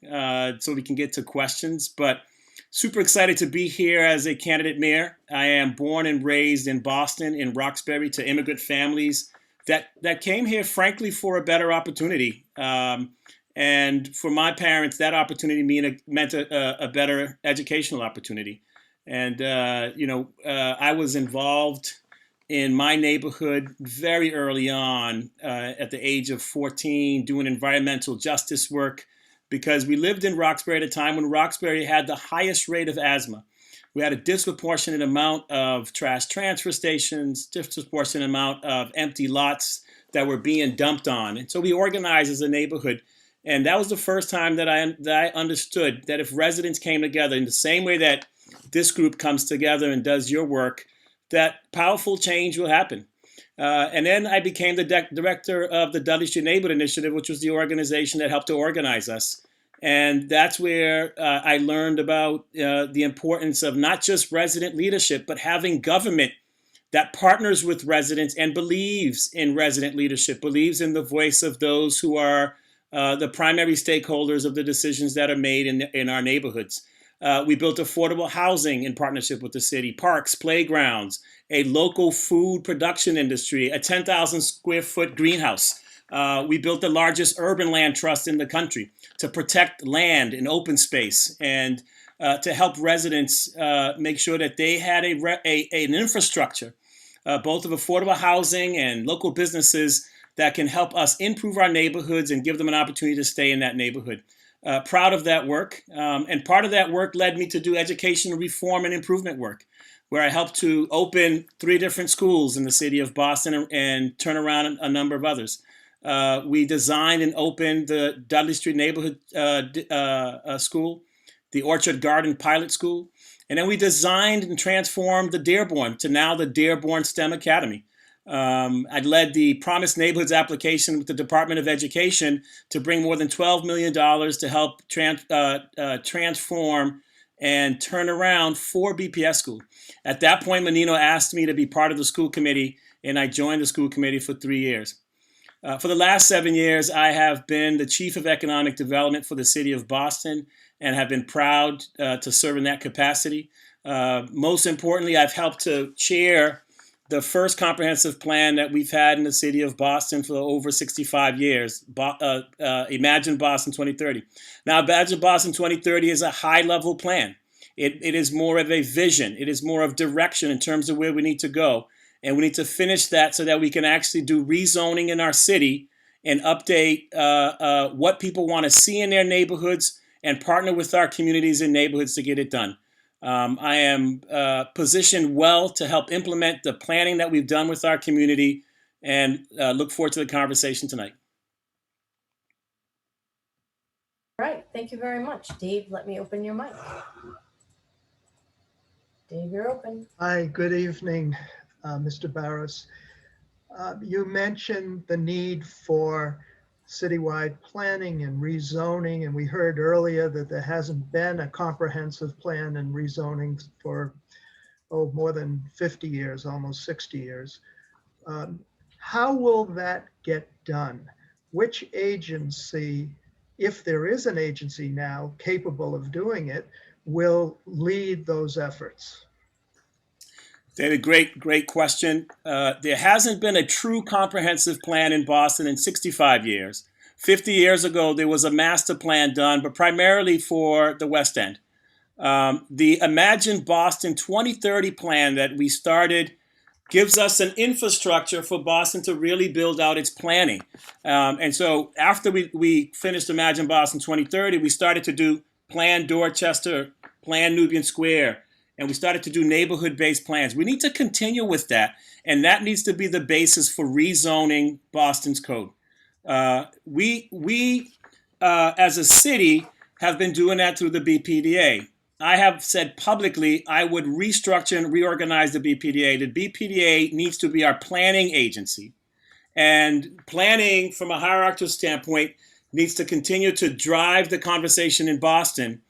so we can get to questions. But super excited to be here as a candidate mayor. I am born and raised in Boston, in Roxbury, to immigrant families that came here, frankly, for a better opportunity. And for my parents, that opportunity meant a better educational opportunity. And, I was involved in my neighborhood very early on at the age of 14, doing environmental justice work, because we lived in Roxbury at a time when Roxbury had the highest rate of asthma. We had a disproportionate amount of trash transfer stations, disproportionate amount of empty lots that were being dumped on. And so we organized as a neighborhood. And that was the first time that I understood that if residents came together in the same way that this group comes together and does your work, that powerful change will happen. And then I became the director of the Dudley Street Neighborhood Initiative, which was the organization that helped to organize us. And that's where I learned about the importance of not just resident leadership, but having government that partners with residents and believes in resident leadership, believes in the voice of those who are the primary stakeholders of the decisions that are made in our neighborhoods. We built affordable housing in partnership with the city, parks, playgrounds, a local food production industry, a 10,000 square foot greenhouse. We built the largest urban land trust in the country to protect land and open space and to help residents make sure that they had an infrastructure, both of affordable housing and local businesses that can help us improve our neighborhoods and give them an opportunity to stay in that neighborhood. Proud of that work. And part of that work led me to do education reform and improvement work, where I helped to open 3 different schools in the city of Boston and turn around a number of others. We designed and opened the Dudley Street Neighborhood School, the Orchard Garden Pilot School, and then we designed and transformed the Dearborn to now the Dearborn STEM Academy. I led the Promised Neighborhoods application with the Department of Education to bring more than $12 million to help transform and turn around 4 BPS schools. At that point, Menino asked me to be part of the school committee, and I joined the school committee for 3 years. For the last 7 years, I have been the Chief of Economic Development for the city of Boston and have been proud to serve in that capacity. Most importantly, I've helped to chair the first comprehensive plan that we've had in the city of Boston for over 65 years, Imagine Boston 2030. Now, Imagine Boston 2030 is a high-level plan. It is more of a vision. It is more of direction in terms of where we need to go. And we need to finish that so that we can actually do rezoning in our city and update what people want to see in their neighborhoods and partner with our communities and neighborhoods to get it done. I am positioned well to help implement the planning that we've done with our community and look forward to the conversation tonight. All right, thank you very much. Dave, let me open your mic. Dave, you're open. Hi, good evening, Mr. Barros. You mentioned the need for citywide planning and rezoning, and we heard earlier that there hasn't been a comprehensive plan and rezoning for more than 50 years, almost 60 years. How will that get done? Which agency, if there is an agency now capable of doing it, will lead those efforts? David, great question. There hasn't been a true comprehensive plan in Boston in 65 years. 50 years ago, there was a master plan done, but primarily for the West End. The Imagine Boston 2030 plan that we started gives us an infrastructure for Boston to really build out its planning. And so after we finished Imagine Boston 2030, we started to do Plan Dorchester, Plan Nubian Square, and we started to do neighborhood-based plans. We need to continue with that, and that needs to be the basis for rezoning Boston's code. We as a city, have been doing that through the BPDA. I have said publicly I would restructure and reorganize the BPDA. The BPDA needs to be our planning agency. And planning, from a hierarchical standpoint, needs to continue to drive the conversation in Boston.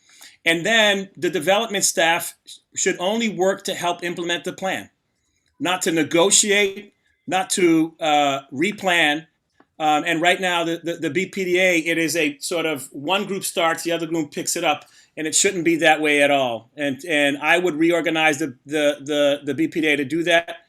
And then the development staff should only work to help implement the plan, not to negotiate, not to replan. And right now, the BPDA, it is a sort of one group starts, the other group picks it up, and it shouldn't be that way at all. And I would reorganize the BPDA to do that.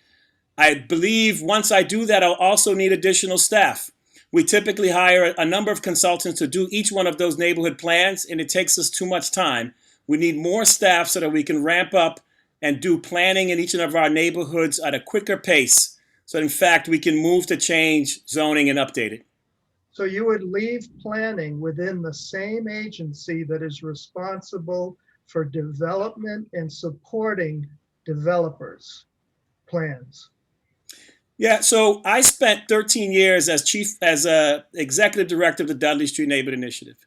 I believe once I do that, I'll also need additional staff. We typically hire a number of consultants to do each one of those neighborhood plans, and it takes us too much time. We need more staff so that we can ramp up and do planning in each of our neighborhoods at a quicker pace. So in fact, we can move to change zoning and update it. So you would leave planning within the same agency that is responsible for development and supporting developers' plans? Yeah, so I spent 13 years as executive director of the Dudley Street Neighborhood Initiative.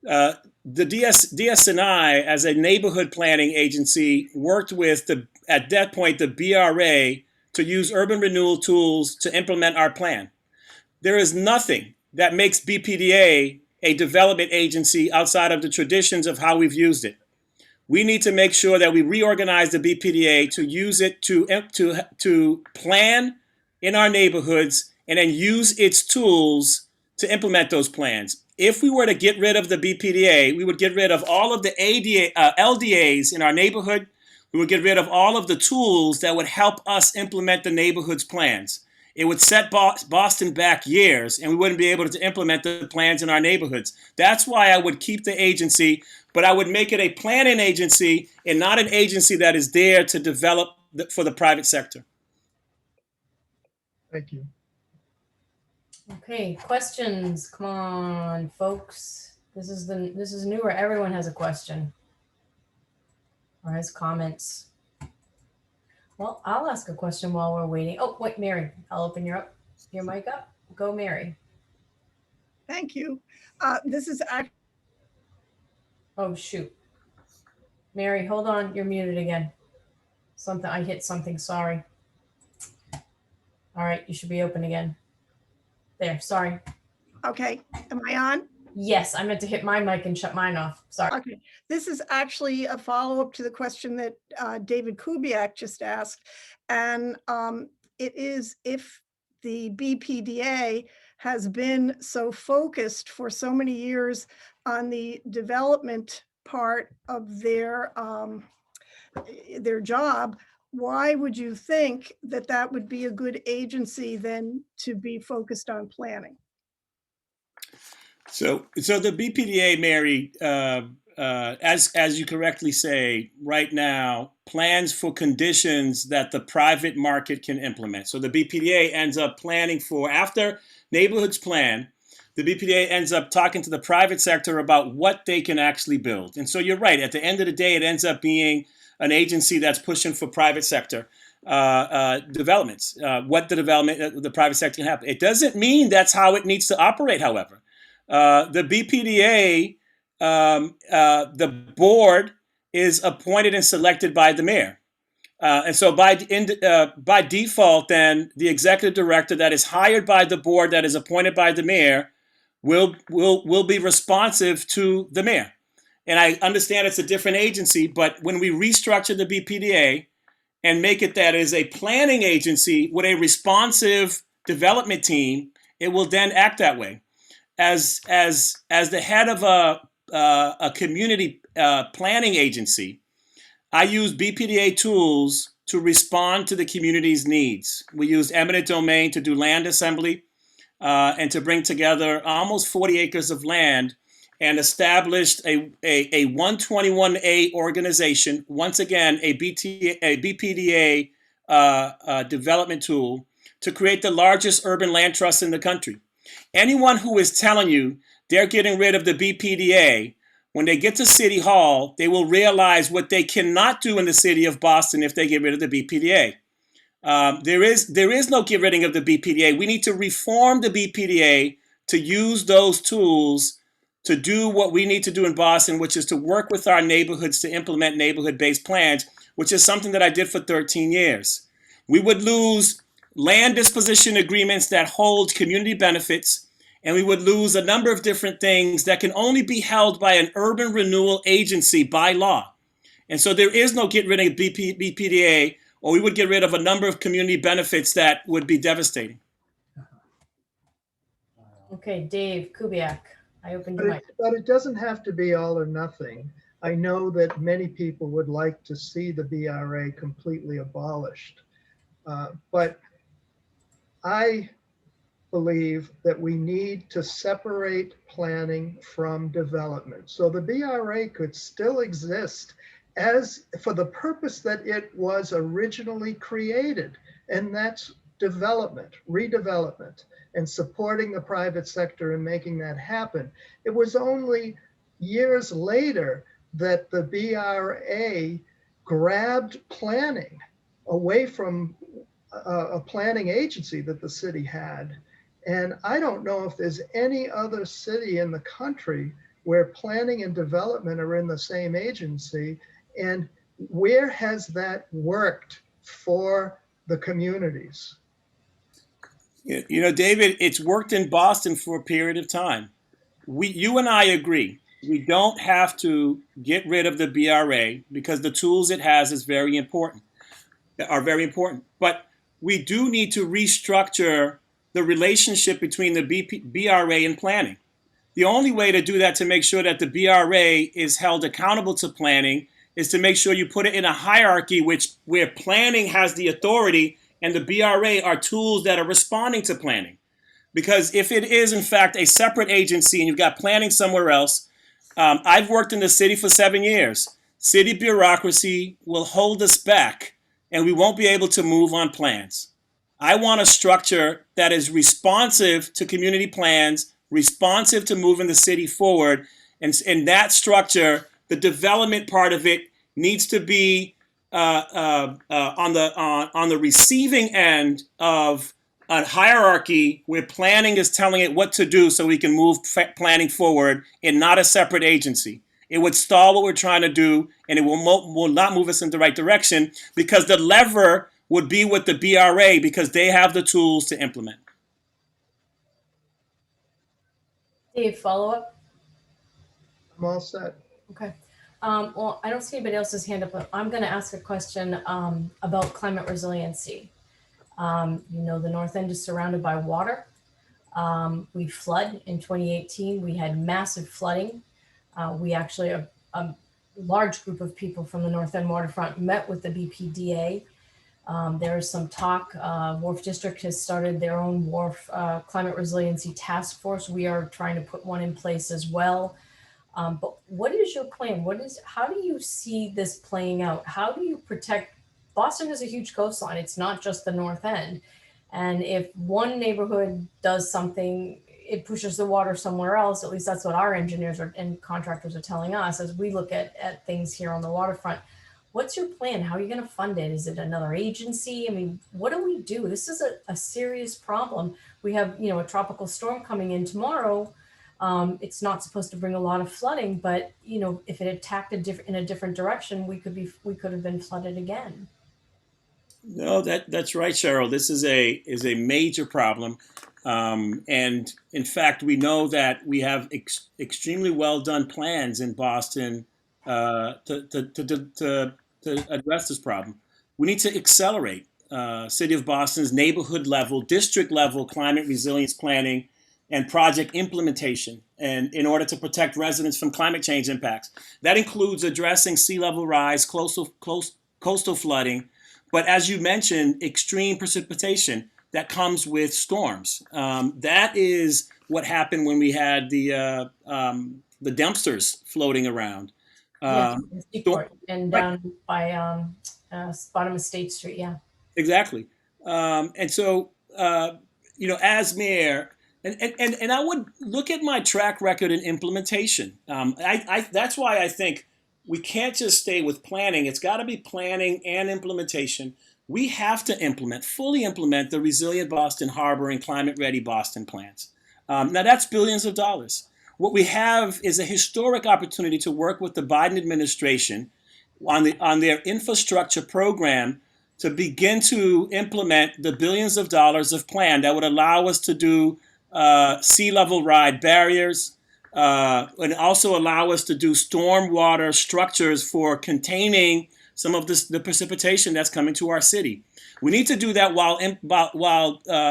The DSNI, as a neighborhood planning agency, worked with, at that point, the BRA to use urban renewal tools to implement our plan. There is nothing that makes BPDA a development agency outside of the traditions of how we've used it. We need to make sure that we reorganize the BPDA to use it to plan in our neighborhoods and then use its tools to implement those plans. If we were to get rid of the BPDA, we would get rid of all of the LDAs in our neighborhood. We would get rid of all of the tools that would help us implement the neighborhood's plans. It would set Boston back years, and we wouldn't be able to implement the plans in our neighborhoods. That's why I would keep the agency, but I would make it a planning agency and not an agency that is there to develop for the private sector. Thank you. Okay, questions. Come on, folks. This is NEWRA. Everyone has a question or has comments. Well, I'll ask a question while we're waiting. Oh, wait, Mary, I'll open your mic up. Go, Mary. Thank you. This is Oh, shoot. Mary, hold on. You're muted again. I hit something. Sorry. All right, you should be open again. There, sorry. okay. Am I on? Yes, I meant to hit my mic and shut mine off. Sorry. Okay. This is actually a follow-up to the question that David Kubiak just asked. And it is, if the BPDA has been so focused for so many years on the development part of their job, why would you think that that would be a good agency then to be focused on planning? So the BPDA, Mary, as you correctly say, right now, plans for conditions that the private market can implement. So the BPDA ends up planning for, after neighborhoods plan, the BPDA ends up talking to the private sector about what they can actually build. And so you're right, at the end of the day, it ends up being an agency that's pushing for private sector developments, what the private sector can have. It doesn't mean that's how it needs to operate, however. The BPDA, the board is appointed and selected by the mayor. And so by default, then the executive director that is hired by the board that is appointed by the mayor will be responsive to the mayor. And I understand it's a different agency, but when we restructure the BPDA and make it that is a planning agency with a responsive development team, it will then act that way. As the head of a community planning agency, I use BPDA tools to respond to the community's needs. We used eminent domain to do land assembly and to bring together almost 40 acres of land and established a 121A organization, once again, a BPDA development tool to create the largest urban land trust in the country. Anyone who is telling you they're getting rid of the BPDA, when they get to City Hall, they will realize what they cannot do in the city of Boston if they get rid of the BPDA. There is no get rid of the BPDA. We need to reform the BPDA to use those tools to do what we need to do in Boston, which is to work with our neighborhoods to implement neighborhood-based plans, which is something that I did for 13 years. We would lose land disposition agreements that hold community benefits, and we would lose a number of different things that can only be held by an urban renewal agency by law. And so there is no get rid of BPDA, or we would get rid of a number of community benefits that would be devastating. Okay, Dave Kubiak, I opened your mic. But it doesn't have to be all or nothing. I know that many people would like to see the BRA completely abolished. But I believe that we need to separate planning from development. So the BRA could still exist as for the purpose that it was originally created, and that's development, redevelopment, and supporting the private sector and making that happen. It was only years later that the BRA grabbed planning away from a planning agency that the city had. And I don't know if there's any other city in the country where planning and development are in the same agency. And where has that worked for the communities? You know, David, it's worked in Boston for a period of time. You and I agree. We don't have to get rid of the BRA because the tools it has are very important. But we do need to restructure the relationship between the BRA and planning. The only way to do that, to make sure that the BRA is held accountable to planning, is to make sure you put it in a hierarchy where planning has the authority and the BRA are tools that are responding to planning. Because if it is, in fact, a separate agency and you've got planning somewhere else, I've worked in the city for 7 years. City bureaucracy will hold us back and we won't be able to move on plans. I want a structure that is responsive to community plans, responsive to moving the city forward. And in that structure, the development part of it needs to be on the receiving end of a hierarchy where planning is telling it what to do so we can move planning forward and not a separate agency. It would stall what we're trying to do, and it will not move us in the right direction because the lever would be with the BRA because they have the tools to implement. Dave, follow up? I'm all set. Okay. Well, I don't see anybody else's hand up, but I'm going to ask a question about climate resiliency. You know, the North End is surrounded by water. We flood in 2018. We had massive flooding. We actually, a large group of people from the North End waterfront met with the BPDA. There is some talk. Wharf District has started their own wharf climate resiliency task force. We are trying to put one in place as well. But what is your plan? How do you see this playing out? How do you protect? Boston is a huge coastline. It's not just the North End. And if one neighborhood does something, it pushes the water somewhere else. At least that's what our engineers and contractors are telling us as we look at things here on the waterfront. What's your plan? How are you going to fund it? Is it another agency? I mean, what do we do? This is a serious problem. We have, you know, a tropical storm coming in tomorrow. It's not supposed to bring a lot of flooding, but you know, if it attacked in a different direction, we could have been flooded again. No, that's right, Cheryl. This is a major problem, and in fact, we know that we have extremely well done plans in Boston to address this problem. We need to accelerate City of Boston's neighborhood level, district level climate resilience planning and project implementation, and in order to protect residents from climate change impacts. That includes addressing sea level rise, coastal flooding, But as you mentioned, extreme precipitation that comes with storms. That is what happened when we had the dumpsters floating around. Yeah, in Storm- Seaport and right. down by bottom of State Street. Yeah. Exactly. And so, as mayor, and I would look at my track record in implementation. That's why I think we can't just stay with planning. It's got to be planning and implementation. We have to fully implement the Resilient Boston Harbor and Climate Ready Boston plans. Now that's billions of dollars. What we have is a historic opportunity to work with the Biden administration on their infrastructure program to begin to implement the billions of dollars of plan that would allow us to do sea level rise barriers and also allow us to do stormwater structures for containing some of the precipitation that's coming to our city. We need to do that while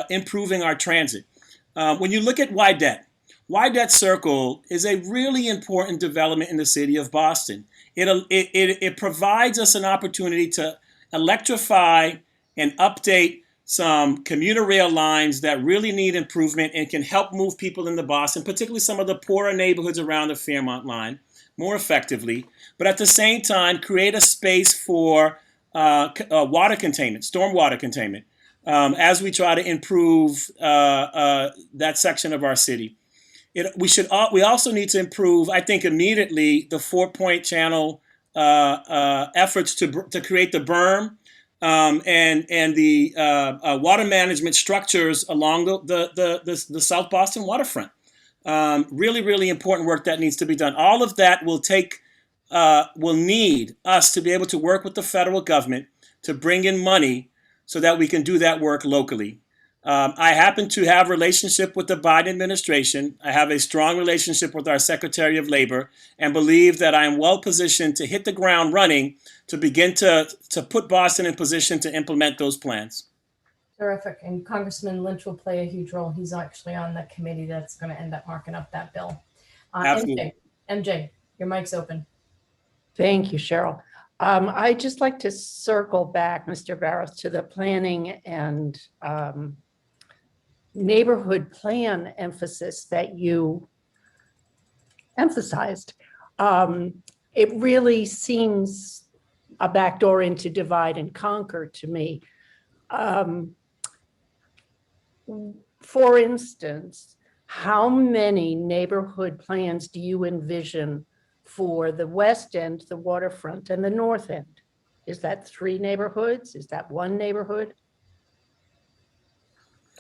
improving our transit. When you look at Wydette Circle is a really important development in the city of Boston. It provides us an opportunity to electrify and update some commuter rail lines that really need improvement and can help move people into Boston, particularly some of the poorer neighborhoods around the Fairmont line, more effectively. But at the same time, create a space for water containment, stormwater containment, as we try to improve that section of our city. We also need to improve, I think, immediately the 4-point channel efforts to create the berm and the water management structures along the South Boston waterfront. Really, really important work that needs to be done. All of that will need us to be able to work with the federal government to bring in money so that we can do that work locally. I happen to have a relationship with the Biden administration. I have a strong relationship with our Secretary of Labor and believe that I am well positioned to hit the ground running to begin to put Boston in position to implement those plans. Terrific. And Congressman Lynch will play a huge role. He's actually on the committee that's going to end up marking up that bill. Absolutely. MJ, your mic's open. Thank you, Cheryl. I'd just like to circle back, Mr. Barros, to the planning and neighborhood plan emphasis that you emphasized. It really seems a backdoor into divide and conquer to me. For instance, how many neighborhood plans do you envision for the west end, the waterfront, and the north end? Is that 3 neighborhoods? Is that 1 neighborhood?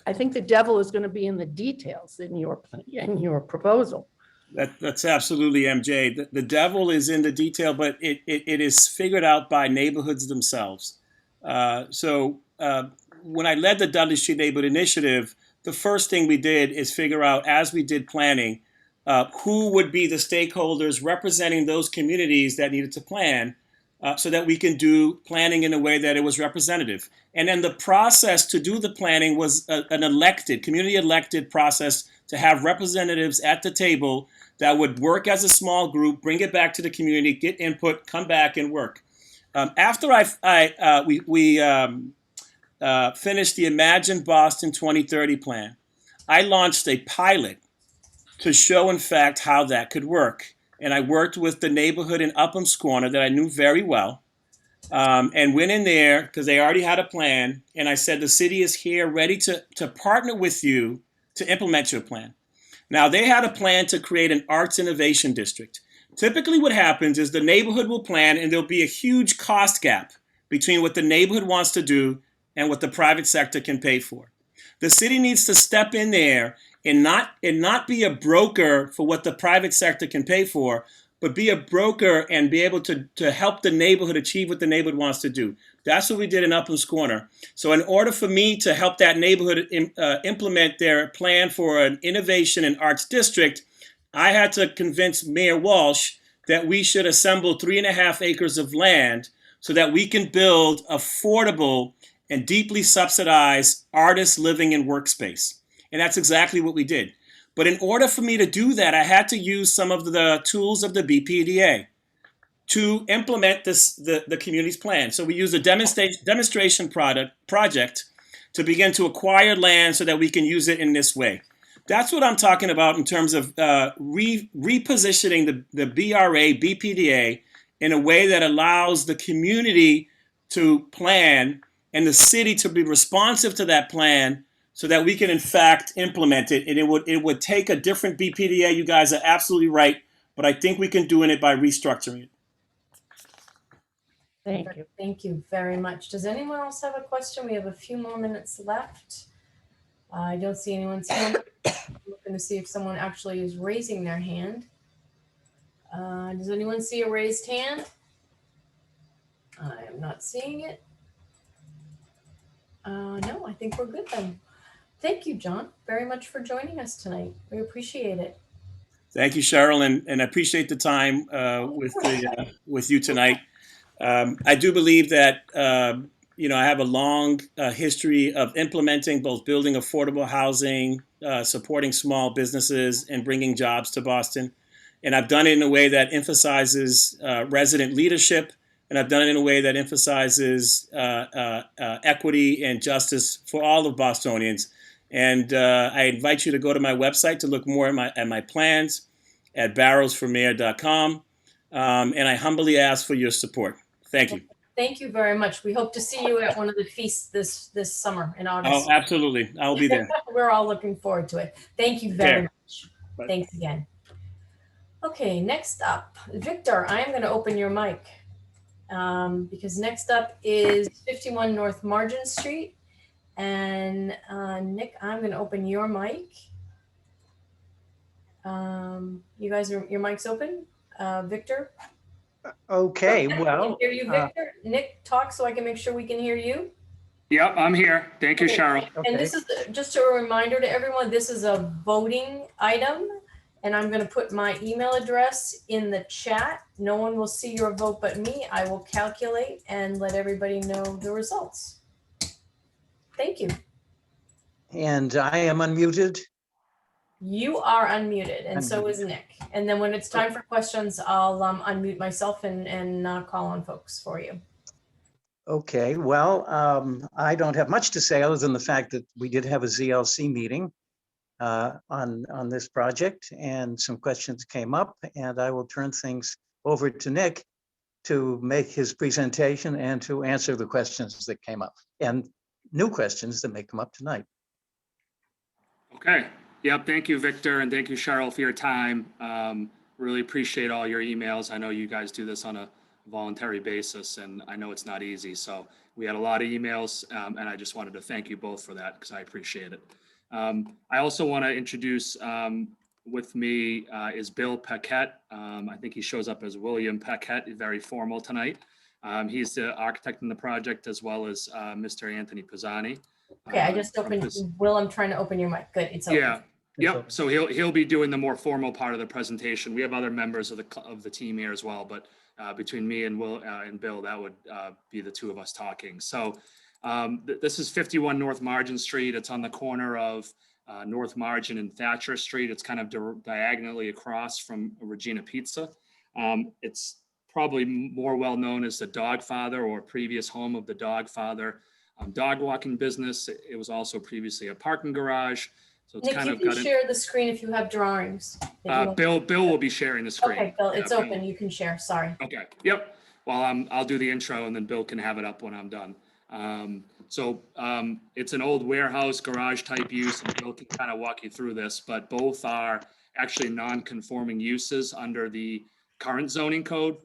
I think the devil is going to be in the details in your proposal. That's absolutely MJ. The devil is in the detail, but it is figured out by neighborhoods themselves. So when I led the Dudley Street Neighborhood Initiative, the first thing we did is figure out, as we did planning, who would be the stakeholders representing those communities that needed to plan so that we can do planning in a way that it was representative. And then the process to do the planning was an community elected process to have representatives at the table that would work as a small group, bring it back to the community, get input, come back and work. After we finished the Imagine Boston 2030 plan, I launched a pilot to show, in fact, how that could work. And I worked with the neighborhood in Upham's Corner that I knew very well, and went in there because they already had a plan. And I said, the city is here ready to partner with you to implement your plan. Now, they had a plan to create an arts innovation district. Typically what happens is the neighborhood will plan and there'll be a huge cost gap between what the neighborhood wants to do and what the private sector can pay for. The city needs to step in there and not be a broker for what the private sector can pay for, but be a broker and be able to help the neighborhood achieve what the neighborhood wants to do. That's what we did in Upham's Corner. So in order for me to help that neighborhood implement their plan for an innovation and arts district, I had to convince Mayor Walsh that we should assemble 3.5 acres of land so that we can build affordable and deeply subsidized artist living and workspace. And that's exactly what we did. But in order for me to do that, I had to use some of the tools of the BPDA. to implement the community's plan. So we use a demonstration project to begin to acquire land so that we can use it in this way. That's what I'm talking about in terms of repositioning the BPDA in a way that allows the community to plan and the city to be responsive to that plan so that we can in fact implement it. And it would take a different BPDA. You guys are absolutely right, but I think we can do it by restructuring it. Thank you. Thank you very much. Does anyone else have a question? We have a few more minutes left. I don't see anyone's hand. I'm looking to see if someone actually is raising their hand. Does anyone see a raised hand? I am not seeing it. No, I think we're good then. Thank you, John, very much for joining us tonight. We appreciate it. Thank you, Cheryl, and I appreciate the time with you tonight. I do believe that I have a long history of implementing both building affordable housing, supporting small businesses, and bringing jobs to Boston. And I've done it in a way that emphasizes resident leadership, and I've done it in a way that emphasizes equity and justice for all of Bostonians. And I invite you to go to my website to look more at my plans at barrowsformayor.com. And I humbly ask for your support. Thank you. Thank you very much. We hope to see you at one of the feasts this summer in August. Oh, absolutely. I'll be there. We're all looking forward to it. Thank you very much. Bye. Thanks again. Okay, next up, Victor, I am going to open your mic because next up is 51 North Margin Street. And Nick, I'm going to open your mic. You guys, your mic's open. Victor? Okay, I well. can hear you, Victor. Nick, talk so I can make sure we can hear you. Yep, I'm here. Thank you, Cheryl. And this is just a reminder to everyone, this is a voting item. And I'm going to put my email address in the chat. No one will see your vote but me. I will calculate and let everybody know the results. Thank you. And I am unmuted. You are unmuted, and so is Nick. And then when it's time for questions, I'll unmute myself and call on folks for you. Okay, well, I don't have much to say other than the fact that we did have a ZLC meeting on this project, and some questions came up, and I will turn things over to Nick to make his presentation and to answer the questions that came up and new questions that may come up tonight. Okay. Yep. Thank you, Victor. And thank you, Cheryl, for your time. Really appreciate all your emails. I know you guys do this on a voluntary basis, and I know it's not easy. So we had a lot of emails, and I just wanted to thank you both for that because I appreciate it. I also want to introduce with me is Bill Paquette. I think he shows up as William Paquette, very formal tonight. He's the architect in the project, as well as Mr. Anthony Pisani. Okay, I just opened, Will, I'm trying to open your mic. Good, it's open. Yeah, yep. So he'll be doing the more formal part of the presentation. We have other members of the team here as well, but between me and Will and Bill, that would be the two of us talking. So this is 51 North Margin Street. It's on the corner of North Margin and Thatcher Street. It's kind of diagonally across from Regina Pizza. It's probably more well known as the Dogfather, or previous home of the Dogfather dog walking business. It was also previously a parking garage. So it's Nick, kind you of can got share the screen if you have drawings. Bill will be sharing the screen. Okay, Bill, it's Yeah, open. You can share. Sorry. Okay. Yep. Well, I'll do the intro, and then Bill can have it up when I'm done. It's an old warehouse garage type use, and Bill can kind of walk you through this, but both are actually non-conforming uses under the current zoning code.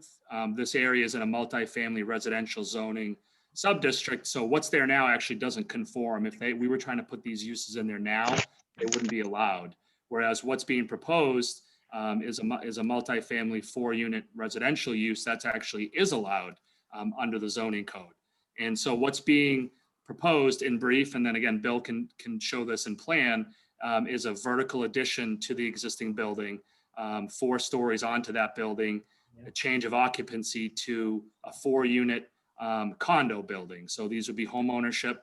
This area is in a multifamily residential zoning sub-district. So what's there now actually doesn't conform. If we were trying to put these uses in there now, they wouldn't be allowed. Whereas what's being proposed is a multifamily 4-unit residential use that's actually is allowed under the zoning code. And so what's being proposed in brief, and then again, Bill can show this in plan, is a vertical addition to the existing building, 4 stories onto that building, a change of occupancy to a 4-unit condo building. So these would be home ownership,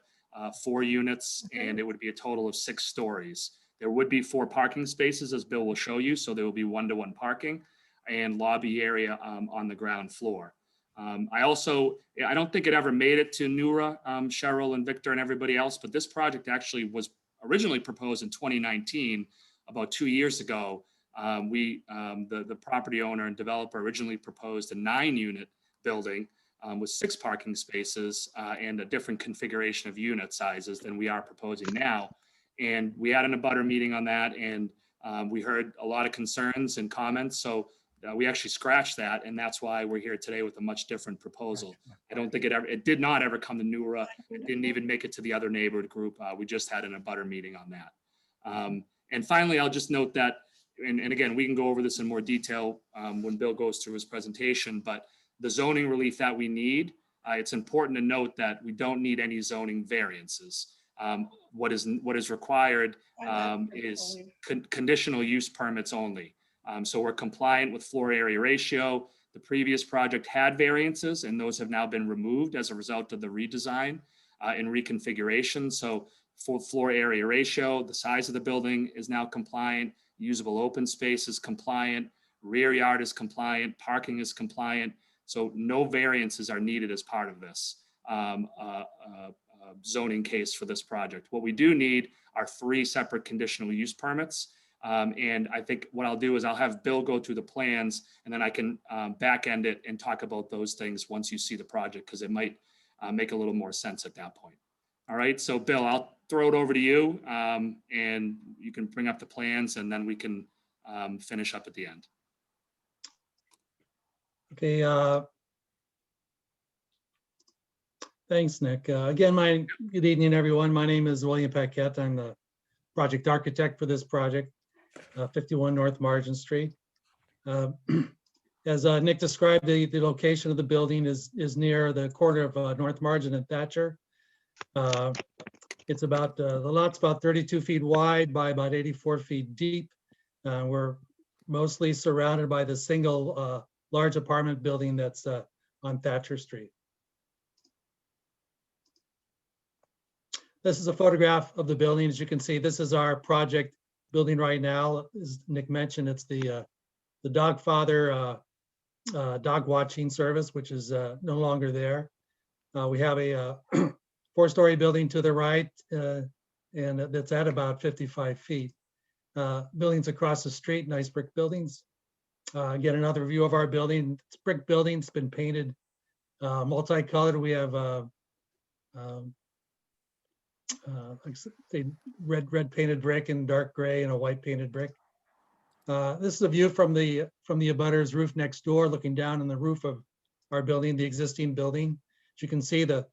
4 units, and it would be a total of 6 stories. There would be 4 parking spaces, as Bill will show you. So there will be 1-to-1 parking. and lobby area on the ground floor. I don't think it ever made it to NEWRA, Cheryl and Victor and everybody else, but this project actually was originally proposed in 2019, about 2 years ago. The property owner and developer originally proposed a 9-unit building with 6 parking spaces and a different configuration of unit sizes than we are proposing now. And we had an abutter meeting on that, and we heard a lot of concerns and comments. So we actually scratched that, and that's why we're here today with a much different proposal. I don't think it did not ever come to NEWRA. It didn't even make it to the other neighborhood group. We just had an abutter meeting on that. And finally, I'll just note that, and again, we can go over this in more detail when Bill goes through his presentation, but the zoning relief that we need, it's important to note that we don't need any zoning variances. What is required is conditional use permits only. So we're compliant with floor area ratio. The previous project had variances, and those have now been removed as a result of the redesign and reconfiguration. So for floor area ratio, the size of the building is now compliant, usable open space is compliant, rear yard is compliant, parking is compliant. So no variances are needed as part of this zoning case for this project. What we do need are 3 separate conditional use permits. And I think what I'll do is I'll have Bill go through the plans, and then I can back end it and talk about those things once you see the project, because it might make a little more sense at that point. All right, so Bill, I'll throw it over to you, and you can bring up the plans, and then we can finish up at the end. Okay. Thanks, Nick. Again, good evening, everyone. My name is William Paquette. I'm the project architect for this project, 51 North Margin Street. As Nick described, the location of the building is near the corner of North Margin and Thatcher. It's about, the lot's about 32 feet wide by about 84 feet deep. We're mostly surrounded by the single large apartment building that's on Thatcher Street. This is a photograph of the building. As you can see, this is our project building right now. As Nick mentioned, it's the Dogfather dog watching service, which is no longer there. We have a 4-story building to the right, and that's at about 55 feet. Buildings across the street, nice brick buildings. Again, another view of our building. It's brick building. It's been painted multicolored. We have like say red painted brick and dark gray and a white painted brick. This is a view from the abutter's roof next door, looking down on the roof of our building, the existing building. As you can see, the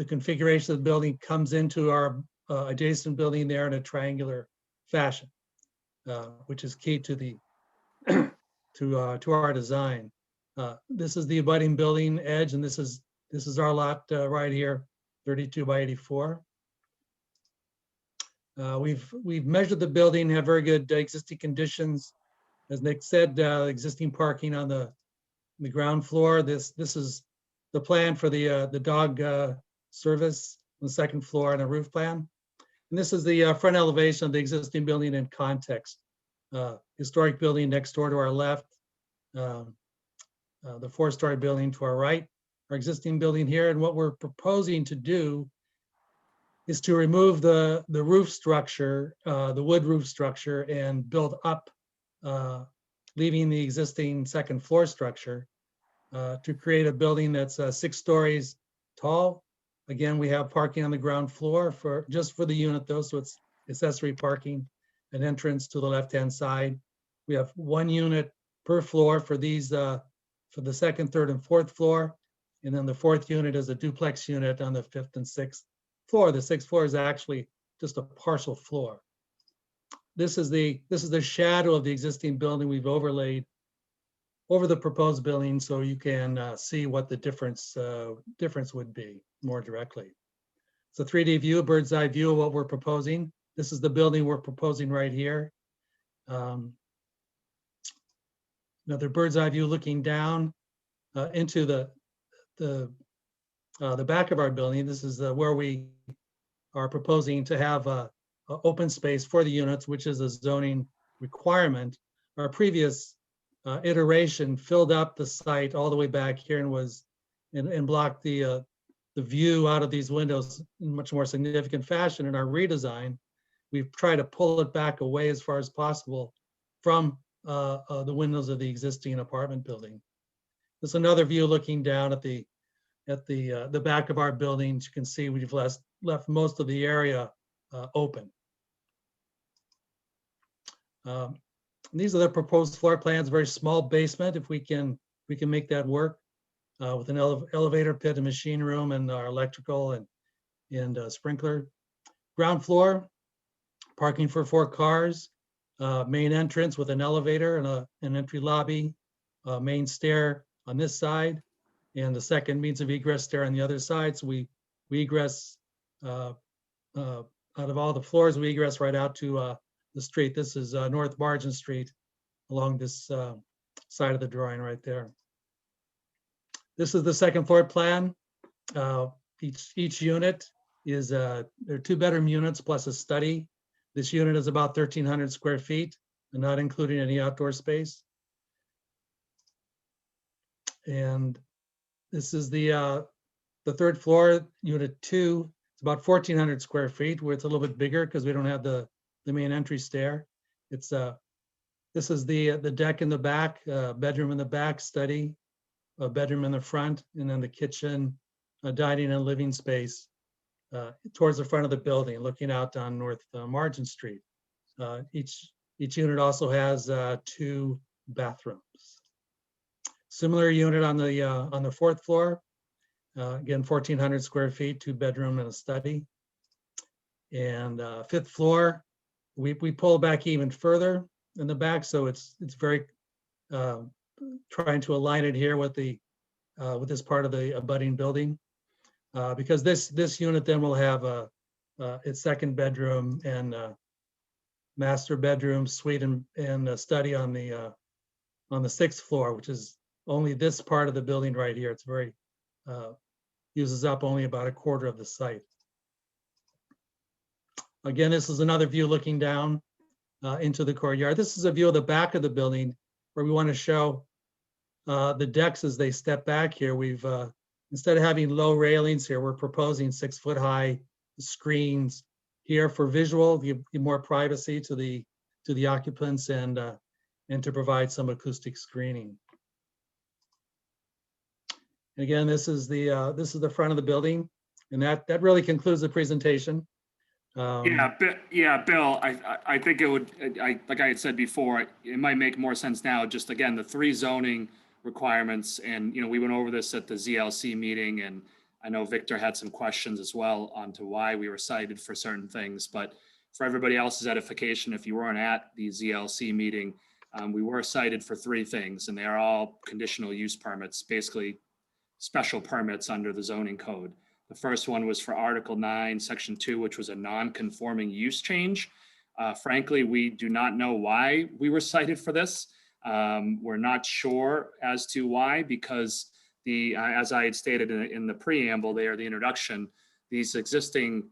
configuration of the building comes into our adjacent building there in a triangular fashion, which is key to the to our design. This is the abutting building edge, and this is our lot right here, 32 by 84. We've measured the building, have very good existing conditions. As Nick said, existing parking on the ground floor. This is the plan for the dog service on the second floor and a roof plan. And this is the front elevation of the existing building in context. Historic building next door to our left, the 4-story building to our right, our existing building here. And what we're proposing to do is to remove the roof structure, the wood roof structure, and build up, leaving the existing second floor structure to create a building that's 6 stories tall. Again, we have parking on the ground floor just for the unit though, so it's accessory parking, an entrance to the left-hand side. We have 1 unit per floor for these, for the 2nd, 3rd, and 4th floor. And then the 4th unit is a duplex unit on the 5th and 6th floor. The 6th floor is actually just a partial floor. This is the shadow of the existing building we've overlaid over the proposed building, so you can see what the difference would be more directly. It's a 3D view, a bird's eye view of what we're proposing. This is the building we're proposing right here. Another bird's eye view looking down into the back of our building. This is where we are proposing to have a open space for the units, which is a zoning requirement. Our previous iteration filled up the site all the way back here and was and blocked the view out of these windows in much more significant fashion. In our redesign, we've tried to pull it back away as far as possible from the windows of the existing apartment building. There's another view looking down at the back of our buildings. You can see we've left most of the area open. These are the proposed floor plans. Very small basement. If we can make that work with an elevator pit, a machine room, and our electrical and sprinkler. Ground floor, parking for 4 cars. Main entrance with an elevator and an entry lobby. Main stair on this side, and the second means of egress stair on the other side. So we egress out of all the floors. We egress right out to the street. This is North Margin Street along this side of the drawing right there. This is the second floor plan. Each unit is they're 2-bedroom units plus a study. This unit is about 1,300 square feet, and not including any outdoor space. And this is the third floor, unit 2. It's about 1,400 square feet, where it's a little bit bigger because we don't have the main entry stair. It's this is the deck in the back, bedroom in the back, study, a bedroom in the front, and then the kitchen, dining and living space towards the front of the building, looking out on North Margin Street. Each unit also has 2 bathrooms. Similar unit on the 4th floor. Again, 1,400 square feet, 2-bedroom and a study. And 5th floor, we pull back even further in the back, so it's very trying to align it here with with this part of the abutting building, because this unit then will have its 2nd bedroom and master bedroom, suite, and a study on the 6th floor, which is only this part of the building right here. It's very uses up only about a quarter of the site. Again, this is another view looking down into the courtyard. This is a view of the back of the building where we want to show the decks as they step back here. We've instead of having low railings here, we're proposing 6-foot-high screens here for visual, give more privacy to the occupants and to provide some acoustic screening. And again, this is the front of the building, and that really concludes the presentation. Yeah, Bill, I think it would, like I had said before, it might make more sense now, just again, the 3 zoning requirements. And, we went over this at the ZLC meeting, and I know Victor had some questions as well onto why we were cited for certain things. But for everybody else's edification, if you weren't at the ZLC meeting, we were cited for 3 things, and they are all conditional use permits, basically special permits under the zoning code. The first one was for Article 9, Section 2, which was a non-conforming use change. Frankly, we do not know why we were cited for this. We're not sure as to why, because as I had stated in the preamble there, the introduction, the existing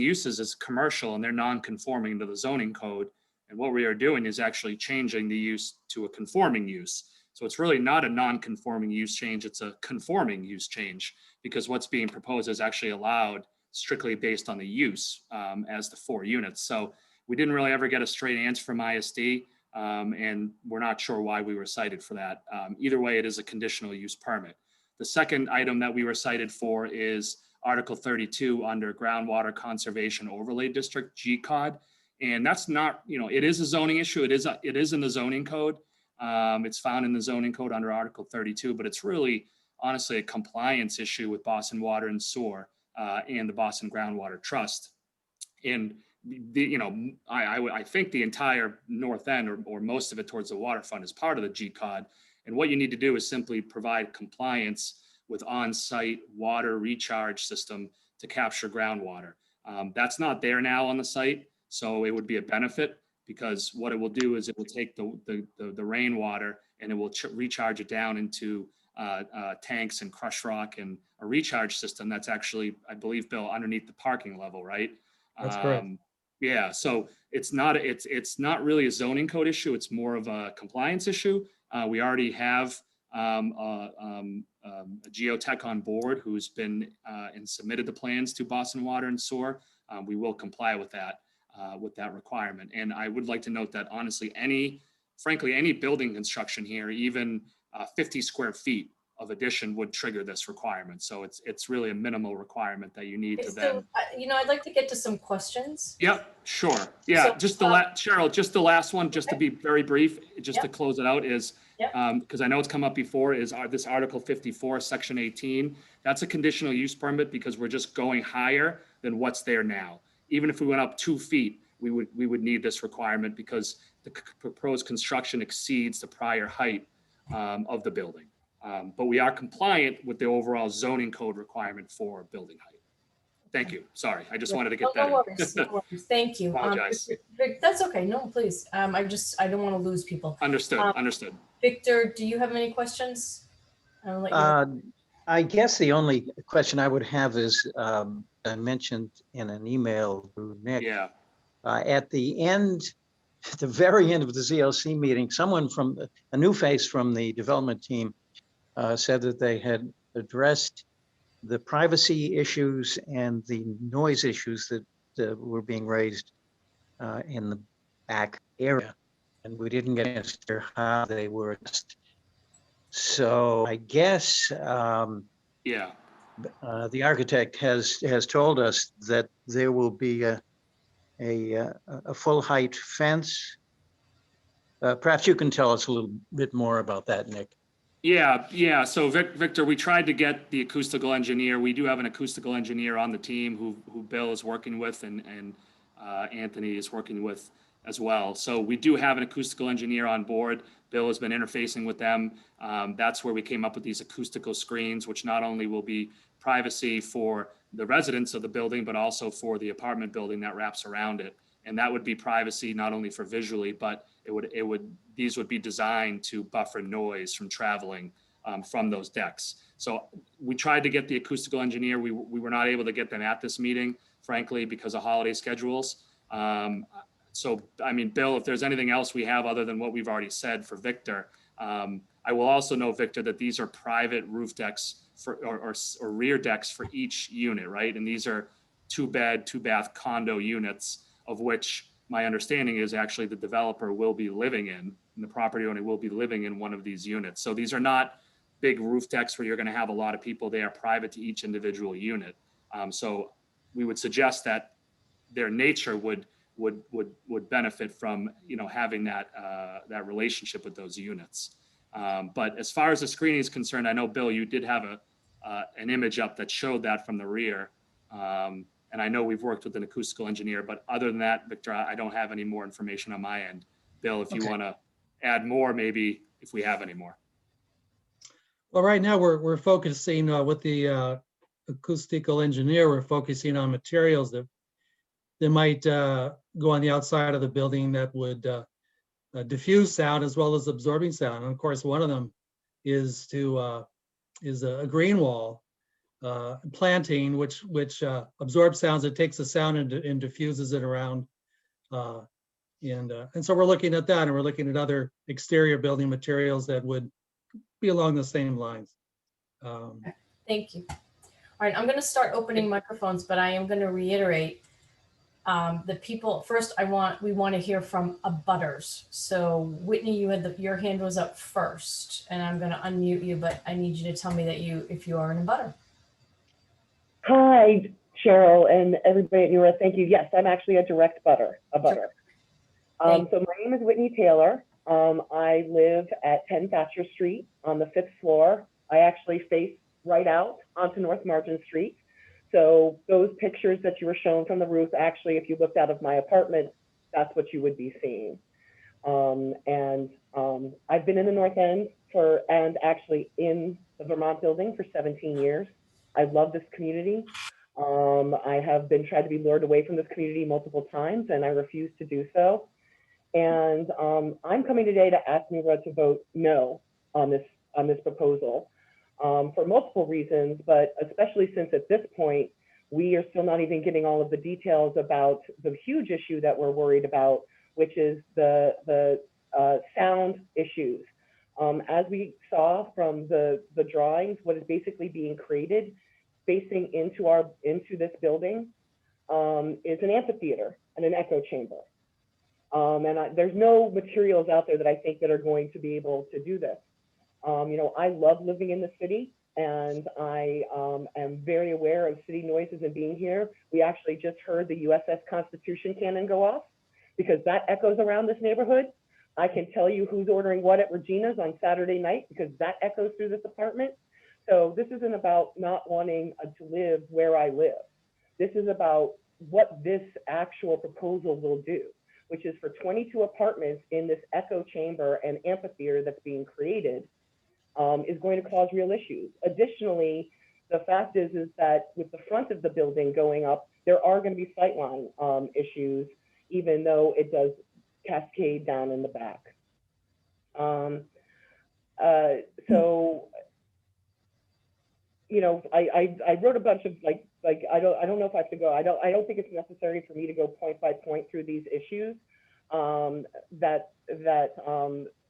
uses is commercial and they're non-conforming to the zoning code. And what we are doing is actually changing the use to a conforming use. So it's really not a non-conforming use change, it's a conforming use change, because what's being proposed is actually allowed strictly based on the use as the 4 units. So we didn't really ever get a straight answer from ISD, and we're not sure why we were cited for that. Either way, it is a conditional use permit. The second item that we were cited for is Article 32 under Groundwater Conservation Overlay District, GCOD. And that's not, it is a zoning issue. It is in the zoning code. It's found in the zoning code under Article 32, but it's really honestly a compliance issue with Boston Water and Sewer and the Boston Groundwater Trust. And I think the entire north end or most of it towards the waterfront is part of the GCOD. And what you need to do is simply provide compliance with on-site water recharge system to capture groundwater. That's not there now on the site, so it would be a benefit, because what it will do is it will take the rainwater and it will recharge it down into tanks and crush rock and a recharge system that's actually, I believe, Bill, underneath the parking level, right? That's correct. Yeah, so it's not really a zoning code issue. It's more of a compliance issue. We already have a geotech on board who's been and submitted the plans to Boston Water and Sewer. We will comply with that requirement. And I would like to note that honestly, frankly, any building construction here, even 50 square feet of addition would trigger this requirement. So it's really a minimal requirement that you need to then. I'd like to get to some questions. Yep, sure. Yeah, So, just Cheryl, just the last one, just to be very brief, just to close it out is, Yep. because I know it's come up before, is this Article 54, Section 18. That's a conditional use permit because we're just going higher than what's there now. Even if we went up 2 feet, we would need this requirement because the proposed construction exceeds the prior height of the building. But we are compliant with the overall zoning code requirement for building height. Thank you. Sorry, I just wanted to get that No in. worries, no worries. Thank you. Apologize. Vic, that's okay. No, please. I don't want to lose people. Understood, understood. Victor, do you have any questions? I'll let you. I guess the only question I would have is, I mentioned in an email to Nick. Yeah. At the very end of the ZLC meeting, someone from a new face from the development team said that they had addressed the privacy issues and the noise issues that were being raised in the back area. And we didn't get an answer how they were addressed. So I guess Yeah. The architect has told us that there will be a full height fence. Perhaps you can tell us a little bit more about that, Nick. Yeah. So Victor, we tried to get the acoustical engineer. We do have an acoustical engineer on the team who Bill is working with and Anthony is working with as well. So we do have an acoustical engineer on board. Bill has been interfacing with them. That's where we came up with these acoustical screens, which not only will be privacy for the residents of the building, but also for the apartment building that wraps around it. And that would be privacy not only for visually, but these would be designed to buffer noise from traveling from those decks. So we tried to get the acoustical engineer. We were not able to get them at this meeting, frankly, because of holiday schedules. So, I mean, Bill, if there's anything else we have other than what we've already said for Victor, I will also know, Victor, that these are private roof decks or rear decks for each unit, right? And these are 2-bed, 2-bath condo units, of which my understanding is actually the developer will be living in, and the property owner will be living in one of these units. So these are not big roof decks where you're going to have a lot of people. They are private to each individual unit. So we would suggest that their nature would benefit from having that relationship with those units. But as far as the screening is concerned, I know, Bill, you did have an image up that showed that from the rear. And I know we've worked with an acoustical engineer, but other than that, Victor, I don't have any more information on my end. Bill, if you want to add more, maybe if we have any more. Well, right now we're focusing with the acoustical engineer, we're focusing on materials that might go on the outside of the building that would diffuse sound as well as absorbing sound. And of course, one of them is a green wall planting, which absorbs sounds. It takes the sound and diffuses it around. And so we're looking at that, and we're looking at other exterior building materials that would be along the same lines. Thank you. All right, I'm going to start opening microphones, but I am going to reiterate the people first. We want to hear from abutters. So Whitney, your hand was up first, and I'm going to unmute you, but I need you to tell me that if you are an abutter. Hi, Cheryl and everybody at NEWRA. Thank you. Yes, I'm actually a direct abutter. So my name is Whitney Taylor. I live at 10 Thatcher Street on the 5th floor. I actually face right out onto North Margin Street. So those pictures that you were shown from the roof, actually, if you looked out of my apartment, that's what you would be seeing. I've been in the North End and actually in the Vermont building for 17 years. I love this community. I have been tried to be lured away from this community multiple times, and I refuse to do so. And I'm coming today to ask NEWRA to vote no on this proposal for multiple reasons, but especially since at this point, We are still not even getting all of the details about the huge issue that we're worried about, which is the sound issues. As we saw from the drawings, what is basically being created facing into this building is an amphitheater and an echo chamber. There's no materials out there that I think that are going to be able to do this. You know, I love living in the city, and I am very aware of city noises and being here. We actually just heard the USS Constitution cannon go off because that echoes around this neighborhood. I can tell you who's ordering what at Regina's on Saturday night because that echoes through this apartment. So this isn't about not wanting to live where I live. This is about what this actual proposal will do, which is for 22 apartments in this echo chamber and amphitheater that's being created, is going to cause real issues. Additionally, the fact is that with the front of the building going up, there are going to be sightline issues, even though it does cascade down in the back. So, you know, I wrote a bunch of like I don't know if I have to go. I don't think it's necessary for me to go point by point through these issues that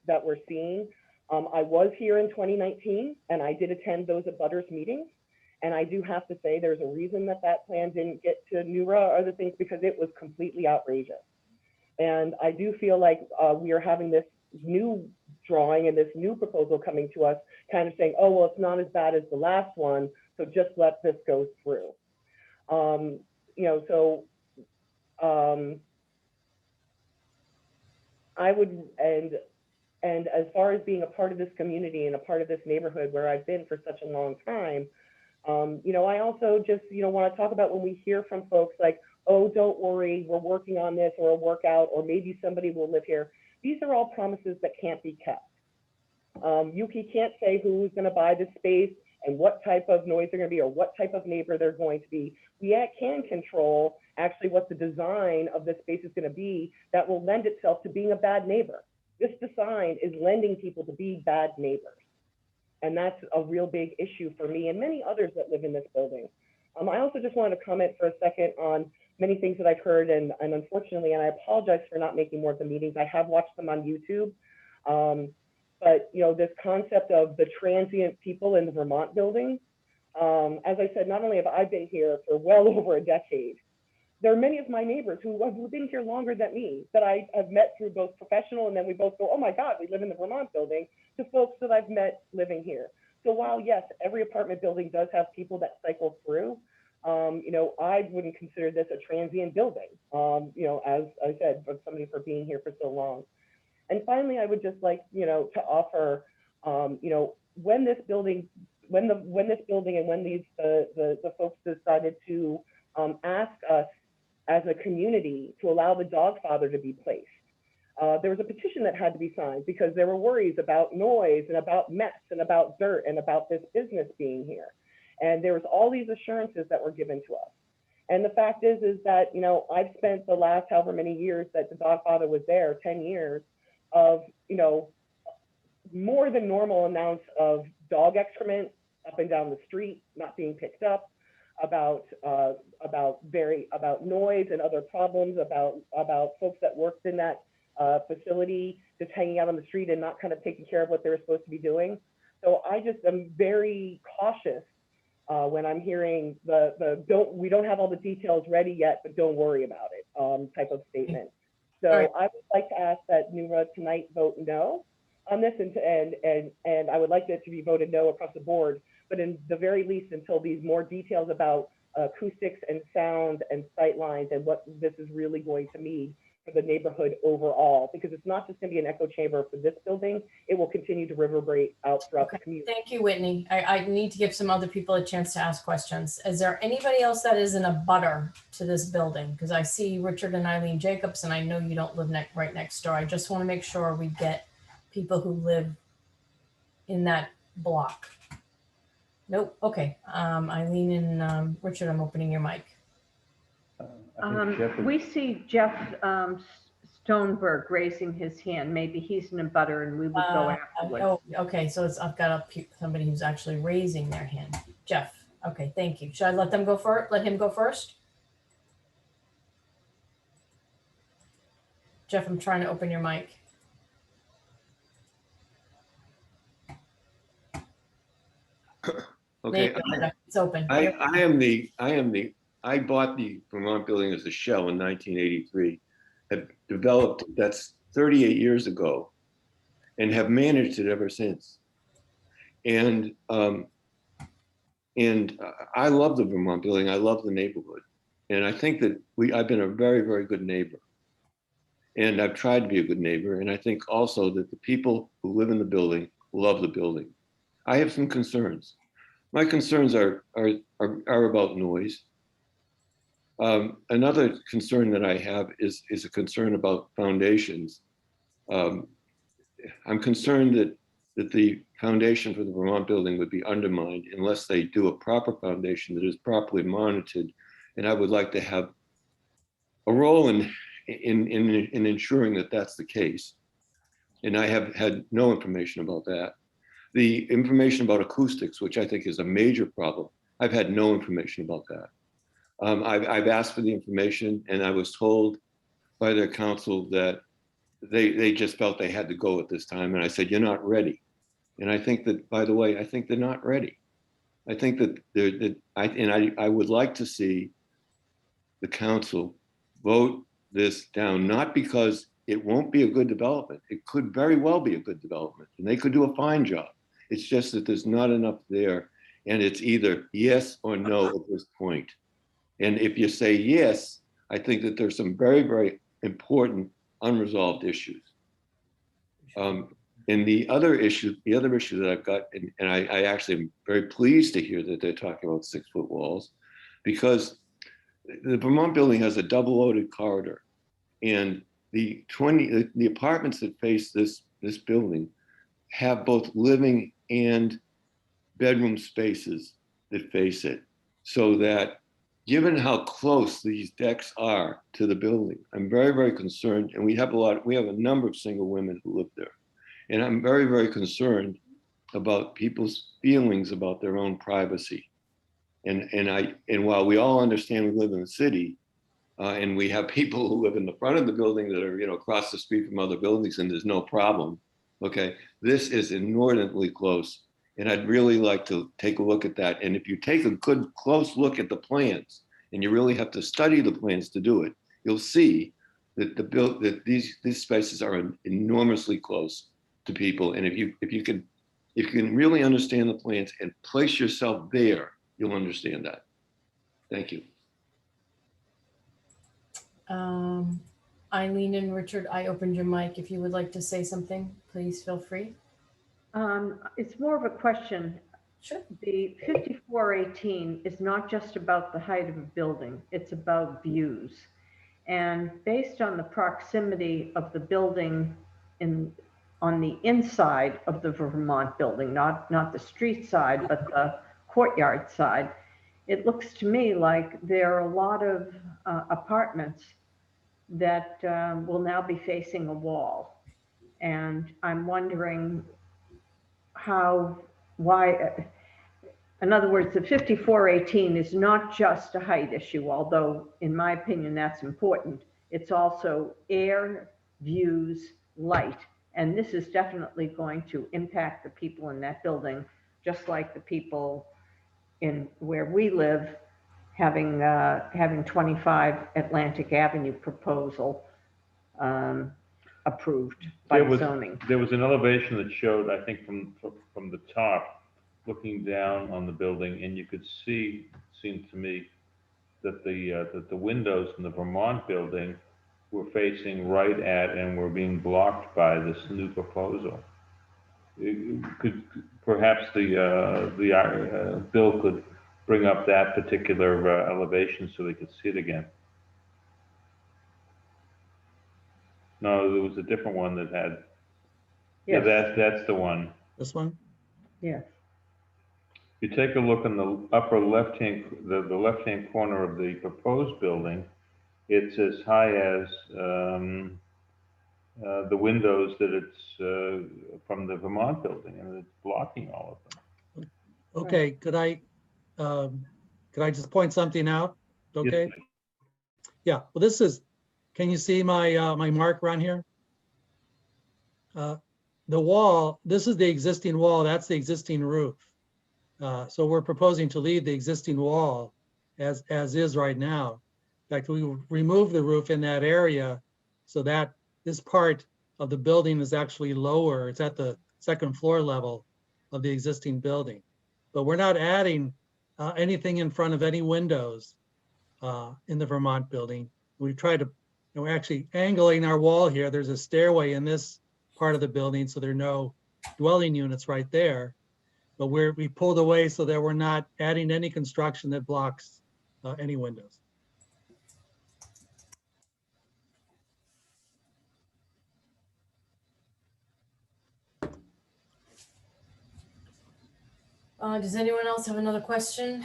we're seeing. I was here in 2019 and I did attend those abutters meetings. And I do have to say there's a reason that plan didn't get to NEWRA or other things because it was completely outrageous. And I do feel like we are having this new drawing and this new proposal coming to us kind of saying, oh, well, it's not as bad as the last one, so just let this go through. You know, so I would, and as far as being a part of this community and a part of this neighborhood where I've been for such a long time, you know, I also just, you know, want to talk about when we hear from folks like, oh, don't worry, we're working on this, or a workout, or maybe somebody will live here. These are all promises that can't be kept. You can't say who's going to buy this space and what type of noise they're going to be or what type of neighbor they're going to be. We can control actually what the design of this space is going to be that will lend itself to being a bad neighbor. This design is lending people to be bad neighbors. And that's a real big issue for me and many others that live in this building. I also just wanted to comment for a second on many things that I've heard, and unfortunately, and I apologize for not making more of the meetings. I have watched them on YouTube. But you know, this concept of the transient people in the Vermont building, as I said, not only have I been here for well over a decade, there are many of my neighbors who have been here longer than me that I have met through both professional, and then we both go, oh my God, we live in the Vermont building, to folks that I've met living here. So while yes, every apartment building does have people that cycle through, you know, I wouldn't consider this a transient building, you know, as I said, for somebody for being here for so long. And finally, I would just like, you know, to offer, you know, when this building and when these the folks decided to ask us as a community to allow the dog father to be placed, there was a petition that had to be signed because there were worries about noise and about mess and about dirt and about this business being here. And there was all these assurances that were given to us. And the fact is that, you know, I've spent the last however many years that the dog father was there, 10 years, of, you know, more than normal amounts of dog excrement up and down the street, not being picked up, about noise and other problems, about folks that worked in that facility just hanging out on the street and not kind of taking care of what they were supposed to be doing. So I just am very cautious when I'm hearing we don't have all the details ready yet, but don't worry about it type of statement. So I would like to ask that NEWRA tonight vote no on this, and I would like that to be voted no across the board, but in the very least until these more details about acoustics and sound and sight lines and what this is really going to mean for the neighborhood overall, because it's not just going to be an echo chamber for this building, it will continue to reverberate out throughout the community. Thank you, Whitney. I need to give some other people a chance to ask questions. Is there anybody else that is in a butter to this building? Because I see Richard and Eileen Jacobs, and I know you don't live right next door. I just want to make sure we get people who live in that block. Nope. Okay. Eileen and Richard, I'm opening your mic. We see Jeff Stoneberg raising his hand. Maybe he's in a butter and we would go afterwards. Oh, okay. So I've got somebody who's actually raising their hand. Jeff. Okay, thank you. Should I let them go first? Let him go first? Jeff, I'm trying to open your mic. Okay, It's open. I bought the Vermont building as a shell in 1983, have developed, that's 38 years ago, and have managed it ever since. And I love the Vermont building. I love the neighborhood. And I think that I've been a very, very good neighbor. And I've tried to be a good neighbor. And I think also that the people who live in the building love the building. I have some concerns. My concerns are about noise. Another concern that I have is a concern about foundations. I'm concerned that the foundation for the Vermont building would be undermined unless they do a proper foundation that is properly monitored. And I would like to have a role in ensuring that that's the case. And I have had no information about that. The information about acoustics, which I think is a major problem, I've had no information about that. I've asked for the information, and I was told by their counsel that they just felt they had to go at this time. And I said, you're not ready. And I think that, by the way, I think they're not ready. I think that I would like to see the council vote this down, not because it won't be a good development. It could very well be a good development, and they could do a fine job. It's just that there's not enough there, and it's either yes or no at this point. And if you say yes, I think that there's some very, very important unresolved issues. And the other issue that I've got, and I actually am very pleased to hear that they're talking about 6-foot walls, because the Vermont building has a double-loaded corridor, and the apartments that face this building have both living and bedroom spaces that face it, so that given how close these decks are to the building, I'm very, very concerned. And we have a number of single women who live there. And I'm very, very concerned about people's feelings about their own privacy. And while we all understand we live in the city, and we have people who live in the front of the building that are, across the street from other buildings, and there's no problem. Okay, this is inordinately close. And I'd really like to take a look at that. And if you take a good close look at the plans, and you really have to study the plans to do it, you'll see that these spaces are enormously close to people. And if you can really understand the plans and place yourself there, you'll understand that. Thank you. Eileen and Richard, I opened your mic. If you would like to say something, please feel free. It's more of a question. Sure. The 5418 is not just about the height of a building, it's about views. And based on the proximity of the building on the inside of the Vermont building, not the street side, but the courtyard side, it looks to me like there are a lot of apartments that will now be facing a wall. And I'm wondering why, in other words, the 5418 is not just a height issue, although in my opinion, that's important. It's also air, views, light. And this is definitely going to impact the people in that building, just like the people in where we live, having 25 Atlantic Avenue proposal approved by zoning. There was an elevation that showed, I think, from the top, looking down on the building, and you could see, it seemed to me, that the windows in the Vermont building were facing right at and were being blocked by this new proposal. Perhaps the bill could bring up that particular elevation so we could see it again. No, there was a different one that had. Yes. Yeah, that's the one. This one? Yes. You take a look in the upper left-hand, the left-hand corner of the proposed building, it's as high as the windows that it's from the Vermont building, and it's blocking all of them. Okay, could I Could I just point something out? Yes, Okay. please. Yeah, well, this is, can you see my, my mark around here? The wall, this is the existing wall, that's the existing roof. So we're proposing to leave the existing wall as is right now. In fact, we remove the roof in that area so that this part of the building is actually lower. It's at the second floor level of the existing building. But we're not adding anything in front of any windows in the Vermont building. We tried to, and we're actually angling our wall here. There's a stairway in this part of the building, so there are no dwelling units right there. But we pulled away so that we're not adding any construction that blocks any windows. Does anyone else have another question?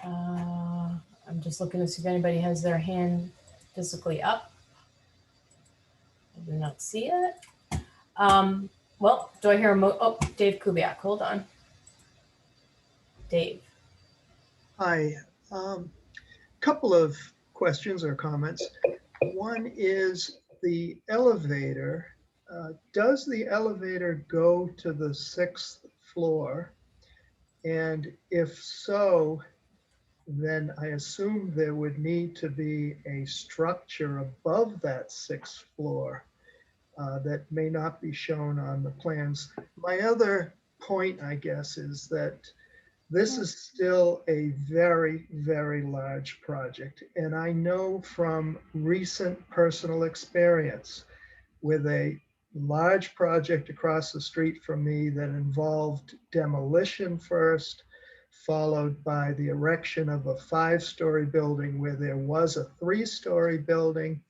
I'm just looking to see if anybody has their hand physically up. I do not see it. Well, do I hear oh, Dave Kubiak, hold on. Dave. Hi, couple of questions or comments. One is the elevator. Does the elevator go to the 6th floor? And if so, then I assume there would need to be a structure above that 6th floor that may not be shown on the plans. My other point, I guess, is that this is still a very, very large project. And I know from recent personal experience with a large project across the street from me that involved demolition first, followed by the erection of a 5-story building where there was a 3-story building.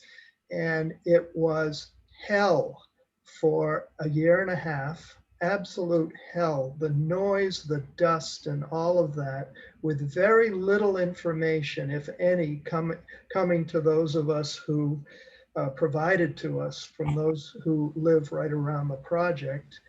And it was hell for a year and a half, absolute hell, the noise, the dust, and all of that, with very little information, if any, coming to those of us who provided to us from those who live right around the project.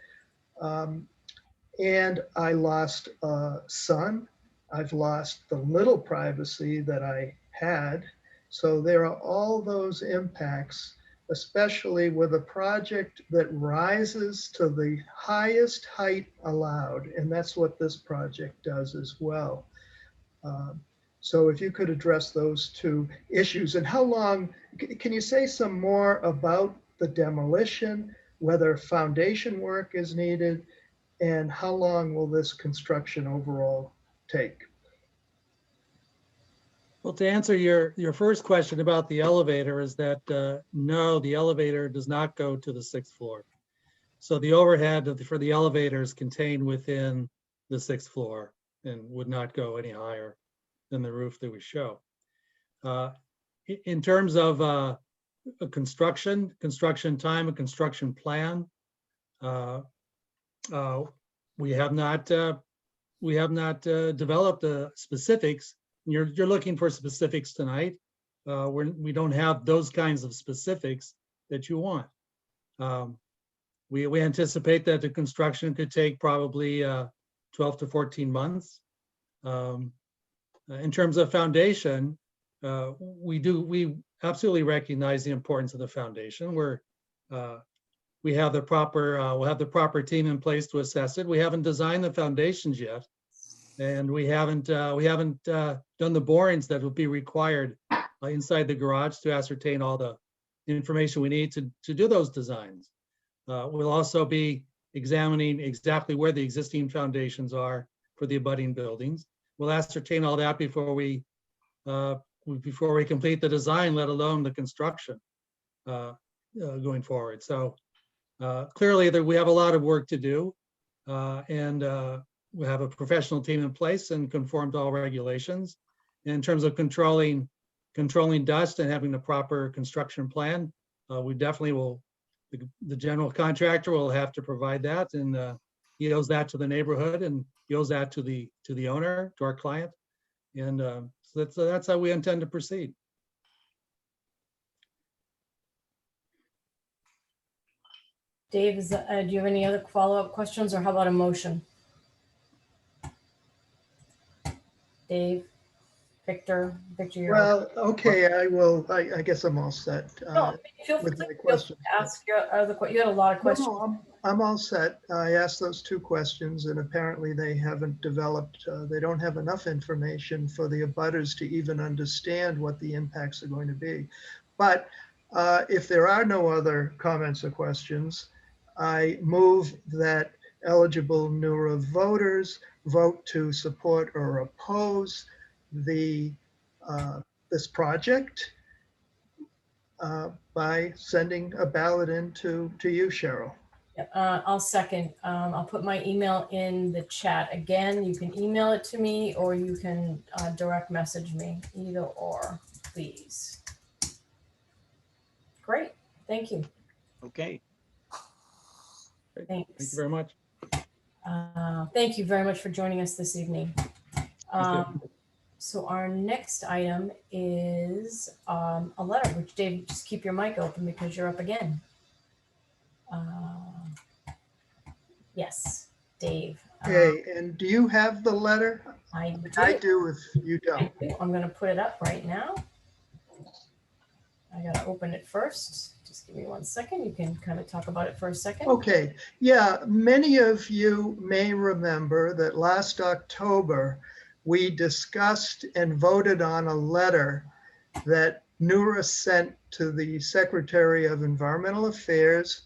And I lost a son. I've lost the little privacy that I had. So there are all those impacts, especially with a project that rises to the highest height allowed. And that's what this project does as well. So if you could address those two issues, and how long, can you say some more about the demolition, whether foundation work is needed, and how long will this construction overall take? Well, to answer your first question about the elevator is that no, the elevator does not go to the 6th floor. So the overhead for the elevator is contained within the 6th floor and would not go any higher than the roof that we show. In terms of a construction time, a construction plan, we have not developed the specifics. You're looking for specifics tonight. We don't have those kinds of specifics that you want. We anticipate that the construction could take probably 12 to 14 months. In terms of foundation, we absolutely recognize the importance of the foundation. We have the proper we'll have the proper team in place to assess it. We haven't designed the foundations yet, and we haven't done the borings that will be required inside the garage to ascertain all the information we need to do those designs. We'll also be examining exactly where the existing foundations are for the abutting buildings. We'll ascertain all that before we complete the design, let alone the construction going forward. So clearly we have a lot of work to do, and we have a professional team in place and conform to all regulations. In terms of controlling dust and having the proper construction plan, we definitely will. The general contractor will have to provide that, and he owes that to the neighborhood, and he owes that to the owner, to our client, and so that's how we intend to proceed. Dave, do you have any other follow-up questions, or how about a motion? Dave, Victor, you're. Well, okay, I guess I'm all set No, feel free with my to questions. ask your other, you had a lot of questions. No, I'm all set. I asked those 2 questions and apparently they haven't developed, they don't have enough information for the abutters to even understand what the impacts are going to be. But if there are no other comments or questions, I move that eligible NEWRA voters vote to support or oppose the this project by sending a ballot in to you, Cheryl. I'll second. I'll put my email in the chat. Again, you can email it to me or you can direct message me, either or, please. Great, thank you. Okay. Thanks. Thank you very much. Thank you very much for joining us this evening. So our next item is a letter, which Dave, just keep your mic open because you're up again. Yes, Dave. Okay, and do you have the letter? I do if you don't. I'm going to put it up right now. I got to open it first. Just give me 1 second. You can kind of talk about it for a second. Okay, yeah, many of you may remember that last October, we discussed and voted on a letter that NEWRA sent to the Secretary of Environmental Affairs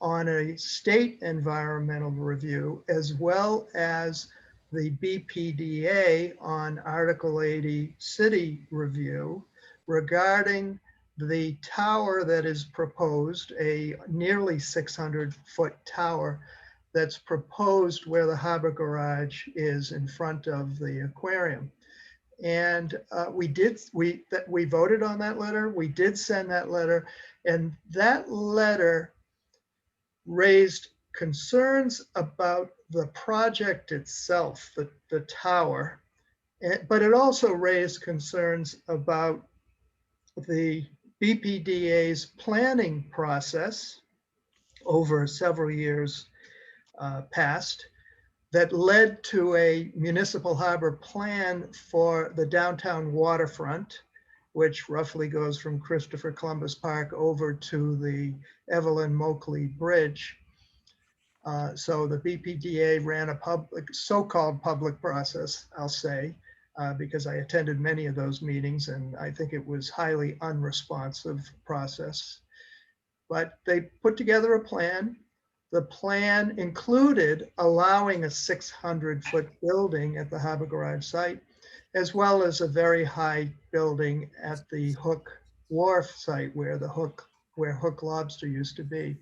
on a state environmental review, as well as the BPDA on Article 80 city review regarding the tower that is proposed, a nearly 600-foot tower that's proposed where the harbor garage is in front of the aquarium. And we voted on that letter. We did send that letter, and that letter raised concerns about the project itself, the tower, but it also raised concerns about the BPDA's planning process over several years past that led to a municipal harbor plan for the downtown waterfront, which roughly goes from Christopher Columbus Park over to the Evelyn Moakley Bridge. So the BPDA ran a so-called public process, I'll say, because I attended many of those meetings and I think it was highly unresponsive process. But they put together a plan. The plan included allowing a 600-foot building at the harbor garage site, as well as a very high building at the Hook Wharf site where Hook Lobster used to be.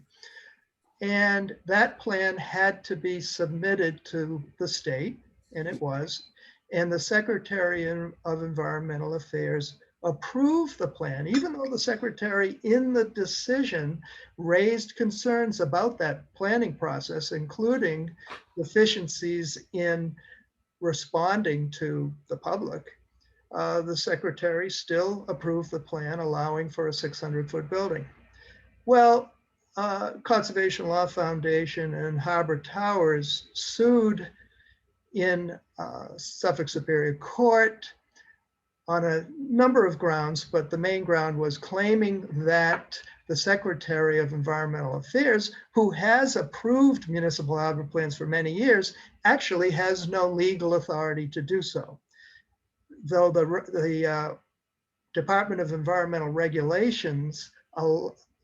And that plan had to be submitted to the state, and it was. And the Secretary of Environmental Affairs approved the plan, even though the Secretary in the decision raised concerns about that planning process, including deficiencies in responding to the public. The Secretary still approved the plan, allowing for a 600-foot building. Well, Conservation Law Foundation and Harbor Towers sued in Suffolk Superior Court on a number of grounds, but the main ground was claiming that the Secretary of Environmental Affairs, who has approved municipal harbor plans for many years, actually has no legal authority to do so. Though the Department of Environmental Regulations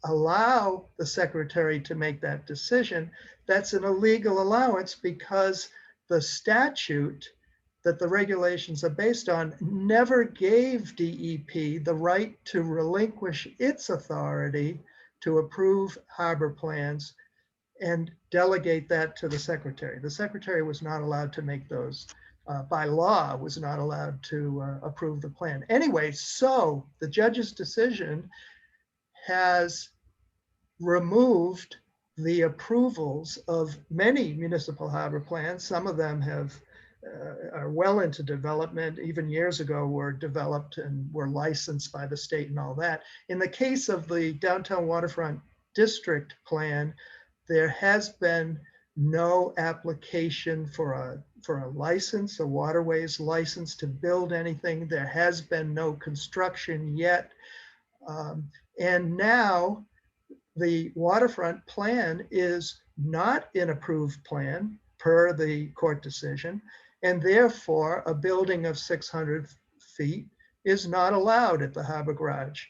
allow the Secretary to make that decision, that's an illegal allowance because the statute that the regulations are based on never gave DEP the right to relinquish its authority to approve harbor plans and delegate that to the Secretary. The Secretary was not allowed to make those, by law, was not allowed to approve the plan. Anyway, so the judge's decision has removed the approvals of many municipal harbor plans. Some of them are well into development, even years ago were developed and were licensed by the state and all that. In the case of the Downtown Waterfront District Plan, there has been no application for for a license, a waterways license to build anything. There has been no construction yet. And now the waterfront plan is not an approved plan per the court decision, and therefore a building of 600 feet is not allowed at the Harbor Garage.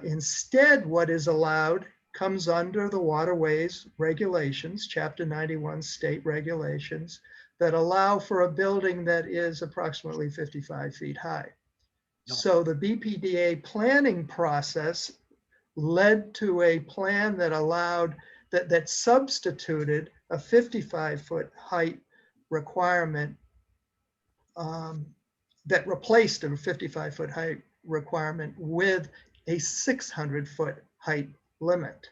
Instead, what is allowed comes under the waterways regulations, Chapter 91 state regulations, that allow for a building that is approximately 55 feet high. So the BPDA planning process led to a plan that allowed, that substituted a 55-foot height requirement, that replaced a 55-foot height requirement with a 600-foot height limit.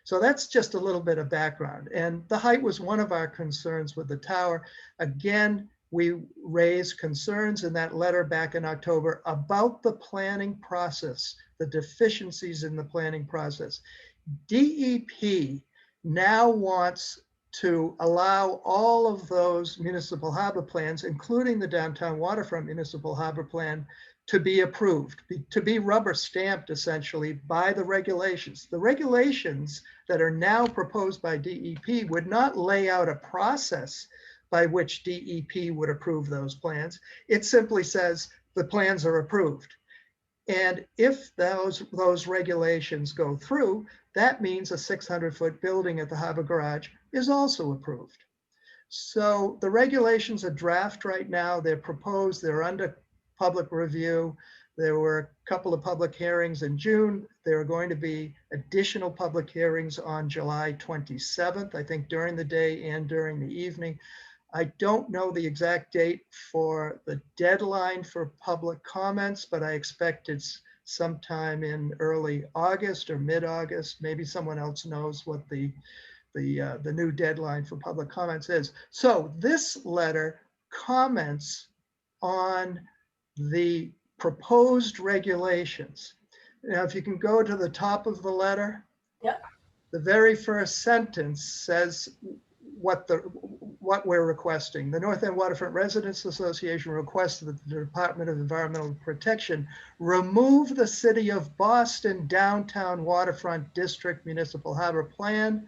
So that's just a little bit of background. And the height was one of our concerns with the tower. Again, we raised concerns in that letter back in October about the planning process, the deficiencies in the planning process. DEP now wants to allow all of those municipal harbor plans, including the downtown waterfront municipal harbor plan, to be approved, to be rubber stamped essentially by the regulations. The regulations that are now proposed by DEP would not lay out a process by which DEP would approve those plans. It simply says the plans are approved. And if those regulations go through, that means a 600-foot building at the Harbor Garage is also approved. So the regulations are draft right now. They're proposed, they're under public review. There were a couple of public hearings in June. There are going to be additional public hearings on July 27th, I think during the day and during the evening. I don't know the exact date for the deadline for public comments, but I expect it's sometime in early August or mid-August. Maybe someone else knows what the new deadline for public comments is. So this letter comments on the proposed regulations. Now, if you can go to the top of the letter, Yep. The very first sentence says what we're requesting. The North End Waterfront Residents Association requests that the Department of Environmental Protection remove the City of Boston Downtown Waterfront District Municipal Harbor Plan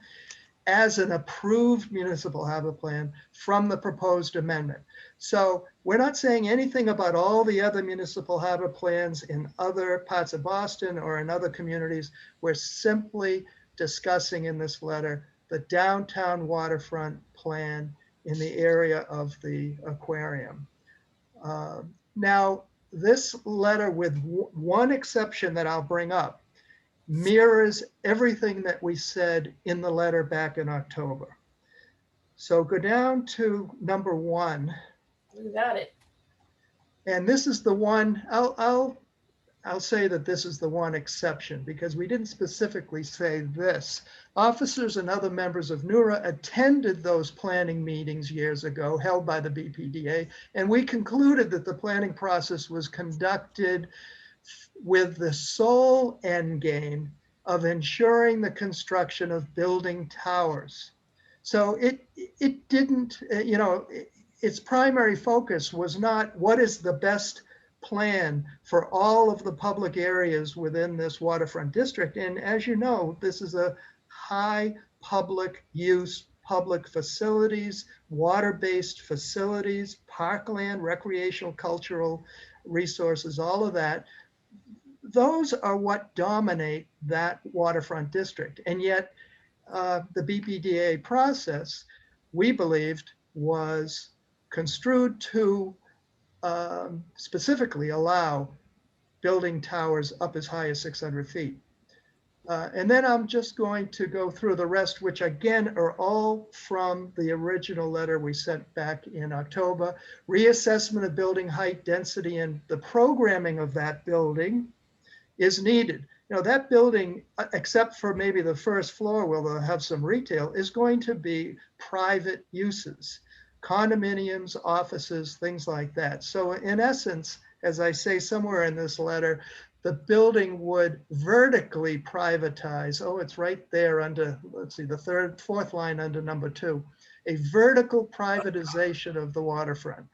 as an approved municipal harbor plan from the proposed amendment. So we're not saying anything about all the other municipal harbor plans in other parts of Boston or in other communities. We're simply discussing in this letter the downtown waterfront plan in the area of the aquarium. Now, this letter, with one exception that I'll bring up, mirrors everything that we said in the letter back in October. So go down to number 1. You got it. And this is the one, I'll say that this is the one exception because we didn't specifically say this. Officers and other members of NEWRA attended those planning meetings years ago held by the BPDA, and we concluded that the planning process was conducted with the sole end game of ensuring the construction of building towers. So it didn't, its primary focus was not what is the best plan for all of the public areas within this waterfront district. And as you know, this is a high public use, public facilities, water-based facilities, parkland, recreational, cultural resources, all of that. Those are what dominate that waterfront district. And yet the BPDA process, we believed, was construed to specifically allow building towers up as high as 600 feet. And then I'm just going to go through the rest, which again are all from the original letter we sent back in October. Reassessment of building height, density, and the programming of that building is needed. That building, except for maybe the first floor where they'll have some retail, is going to be private uses, condominiums, offices, things like that. So in essence, as I say somewhere in this letter, the building would vertically privatize. Oh, it's right there under, let's see, the fourth line under number 2. a vertical privatization of the waterfront.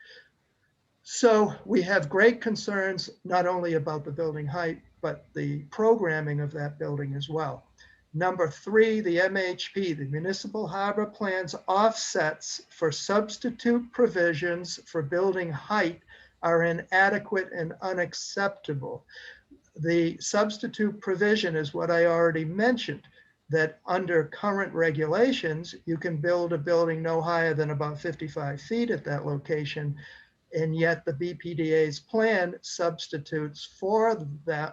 So we have great concerns, not only about the building height, but the programming of that building as well. Number three, the MHP, the Municipal Harbor Plan's offsets for substitute provisions for building height are inadequate and unacceptable. The substitute provision is what I already mentioned, that under current regulations, you can build a building no higher than about 55 feet at that location. And yet the BPDA's plan substitutes for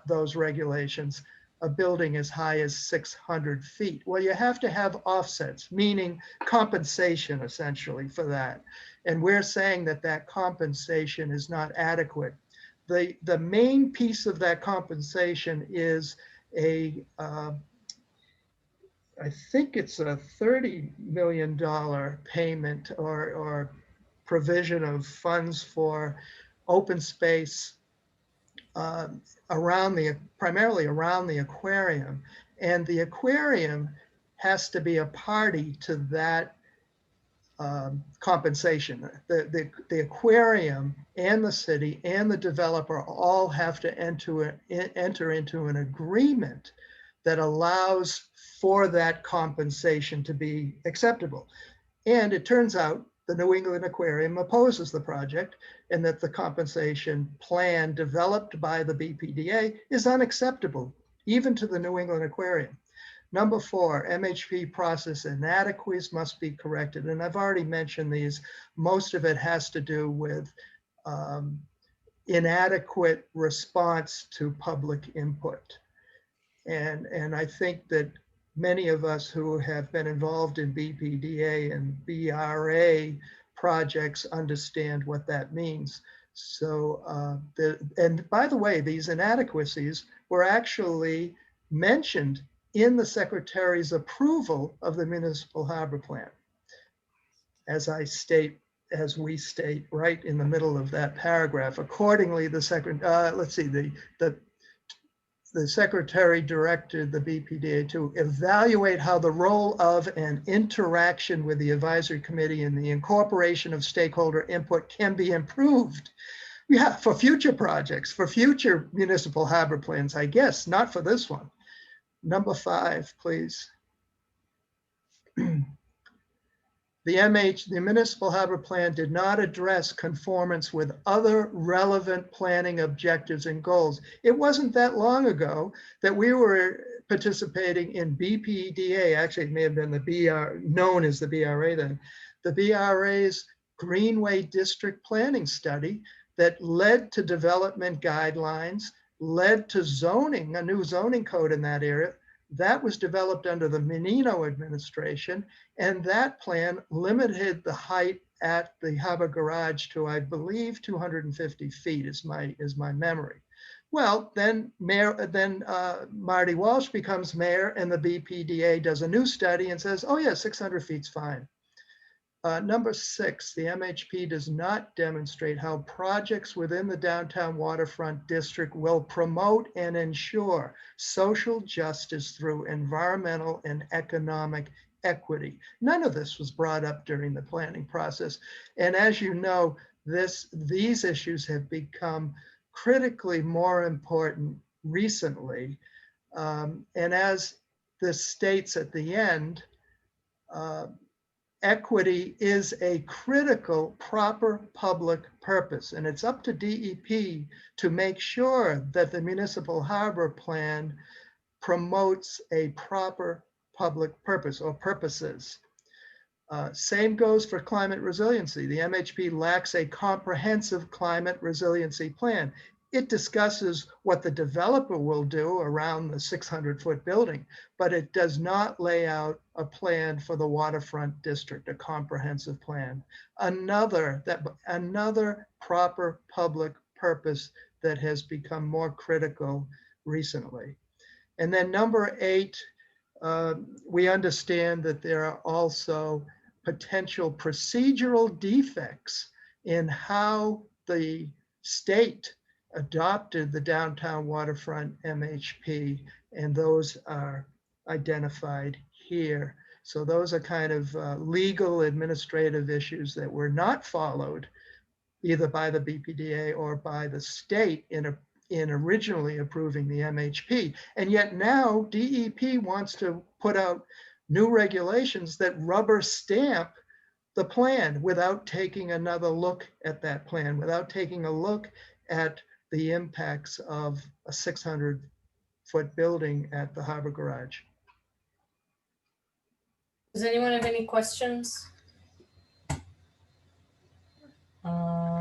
those regulations a building as high as 600 feet. Well, you have to have offsets, meaning compensation essentially for that. And we're saying that that compensation is not adequate. The main piece of that compensation is I think it's a $30 million payment or provision of funds for open space primarily around the aquarium. And the aquarium has to be a party to that compensation. The aquarium and the city and the developer all have to enter into an agreement that allows for that compensation to be acceptable. And it turns out the New England Aquarium opposes the project, and that the compensation plan developed by the BPDA is unacceptable, even to the New England Aquarium. Number four, MHP process inadequacies must be corrected. And I've already mentioned these. Most of it has to do with inadequate response to public input. And I think that many of us who have been involved in BPDA and BRA projects understand what that means. So, and by the way, these inadequacies were actually mentioned in the Secretary's approval of the Municipal Harbor Plan. As we state right in the middle of that paragraph. Accordingly, the Secretary directed the BPDA to evaluate how the role of and interaction with the advisory committee and the incorporation of stakeholder input can be improved. Yeah, for future projects, for future municipal harbor plans, I guess, not for this one. Number five, please. The Municipal Harbor Plan did not address conformance with other relevant planning objectives and goals. It wasn't that long ago that we were participating in BPDA, actually it may have been the known as the BRA then, the BRA's Greenway District Planning Study that led to development guidelines, led to zoning, a new zoning code in that area. That was developed under the Menino administration, and that plan limited the height at the harbor garage to, I believe, 250 feet is my memory. Well, then Marty Walsh becomes mayor, and the BPDA does a new study and says, oh yeah, 600 feet's fine. Number six, the MHP does not demonstrate how projects within the downtown waterfront district will promote and ensure social justice through environmental and economic equity. None of this was brought up during the planning process. And as you know, these issues have become critically more important recently. And as this states at the end, equity is a critical, proper public purpose, and it's up to DEP to make sure that the Municipal Harbor Plan promotes a proper public purpose or purposes. Same goes for climate resiliency. The MHP lacks a comprehensive climate resiliency plan. It discusses what the developer will do around the 600-foot building, but it does not lay out a plan for the waterfront district, a comprehensive plan. Another proper public purpose that has become more critical recently. And then number eight, we understand that there are also potential procedural defects in how the state adopted the downtown waterfront MHP, and those are identified here. So those are kind of legal administrative issues that were not followed either by the BPDA or by the state in originally approving the MHP. And yet now DEP wants to put out new regulations that rubber stamp the plan without taking another look at that plan, without taking a look at the impacts of a 600-foot building at the Harbor Garage. Does anyone have any questions?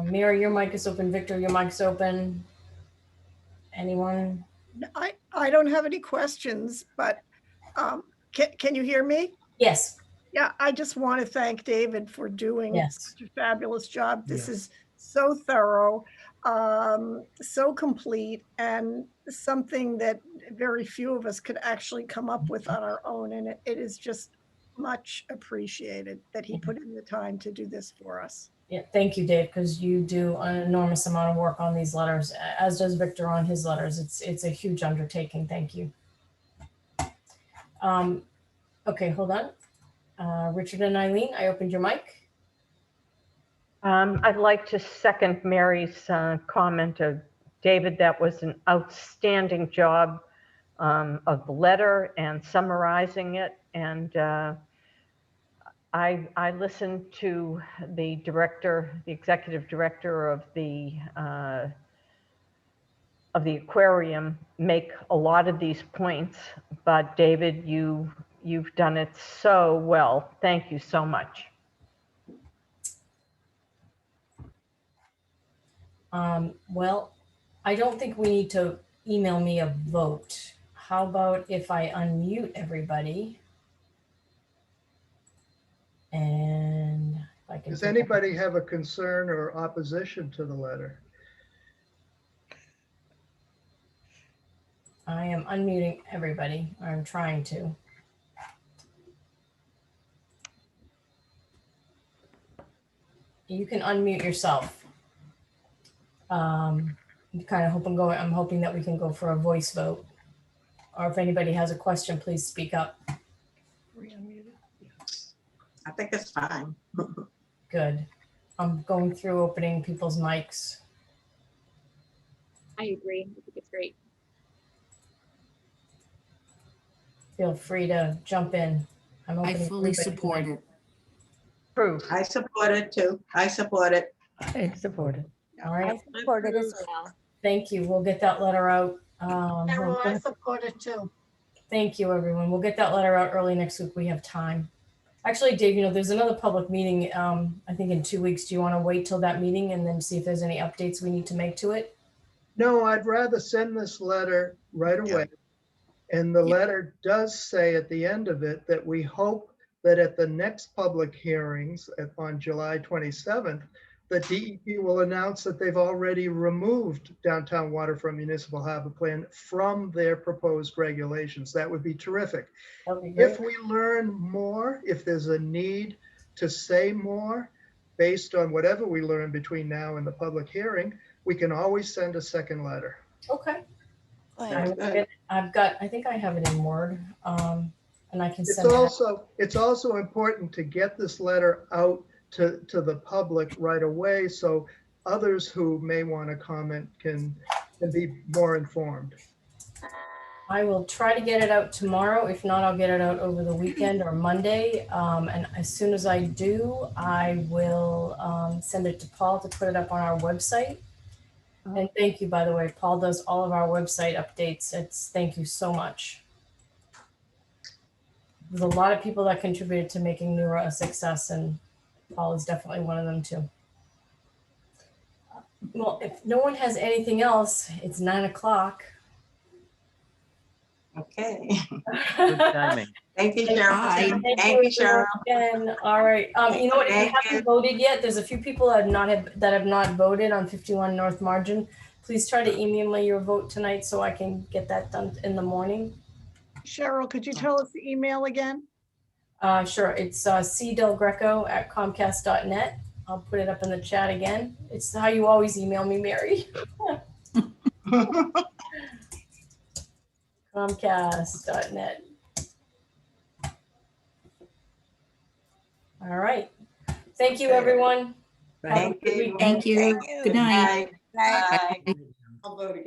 Mary, your mic is open. Victor, your mic's open. Anyone? I don't have any questions, but can you hear me? Yes. Yeah, I just want to thank David for doing Yes. such a fabulous job. This Yes. is so thorough, so complete, and something that very few of us could actually come up with on our own. And it is just much appreciated that he put in the time to do this for us. Yeah, thank you, Dave, because you do an enormous amount of work on these letters, as does Victor on his letters. It's a huge undertaking. Thank you. Okay, hold on. Richard and Eileen, I opened your mic. I'd like to second Mary's comment of David. That was an outstanding job of the letter and summarizing it. And I listened to the director, the executive director of the aquarium make a lot of these points. But David, you've done it so well. Thank you so much. Well, I don't think we need to email me a vote. How about if I unmute everybody? And if I can. Does anybody have a concern or opposition to the letter? I am unmuting everybody. I'm trying to. You can unmute yourself. I'm hoping that we can go for a voice vote. Or if anybody has a question, please speak up. I think it's fine. Good. I'm going through opening people's mics. I agree. I think it's great. Feel free to jump in. I fully support it. Proof. I support it too. I support it. I support it. All right. I support it as well. Thank you. We'll get that letter out. I support it too. Thank you, everyone. We'll get that letter out early next week. We have time. Actually, Dave, there's another public meeting, I think in 2 weeks. Do you want to wait till that meeting and then see if there's any updates we need to make to it? No, I'd rather send this letter right away. And the letter does say at the end of it that we hope that at the next public hearings on July 27th, the DEP will announce that they've already removed downtown waterfront municipal harbor plan from their proposed regulations. That would be terrific. If we learn more, if there's a need to say more based on whatever we learn between now and the public hearing, we can always send a second letter. Okay. I think I have it in Word, and I can send It's also important to get this letter out to the public right away, so others who may want to comment can be more informed. I will try to get it out tomorrow. If not, I'll get it out over the weekend or Monday. And as soon as I do, I will send it to Paul to put it up on our website. And thank you, by the way. Paul does all of our website updates. Thank you so much. There's a lot of people that contributed to making NEWRA a success, and Paul is definitely one of them too. Well, if no one has anything else, it's 9 o'clock. Okay. Good timing. Thank you, Cheryl. Thank you, Cheryl. Again. All right. You know what? If you haven't voted yet, there's a few people that have not voted on 51 North Margin. Please try to email me your vote tonight so I can get that done in the morning. Cheryl, could you tell us the email again? Sure. It's cdelgreco@comcast.net. I'll put it up in the chat again. It's how you always email me, Mary. Comcast.net. All right. Thank you, everyone. Have a Thank good you. weekend. Thank you. Good night. Bye. Bye. I'll vote again.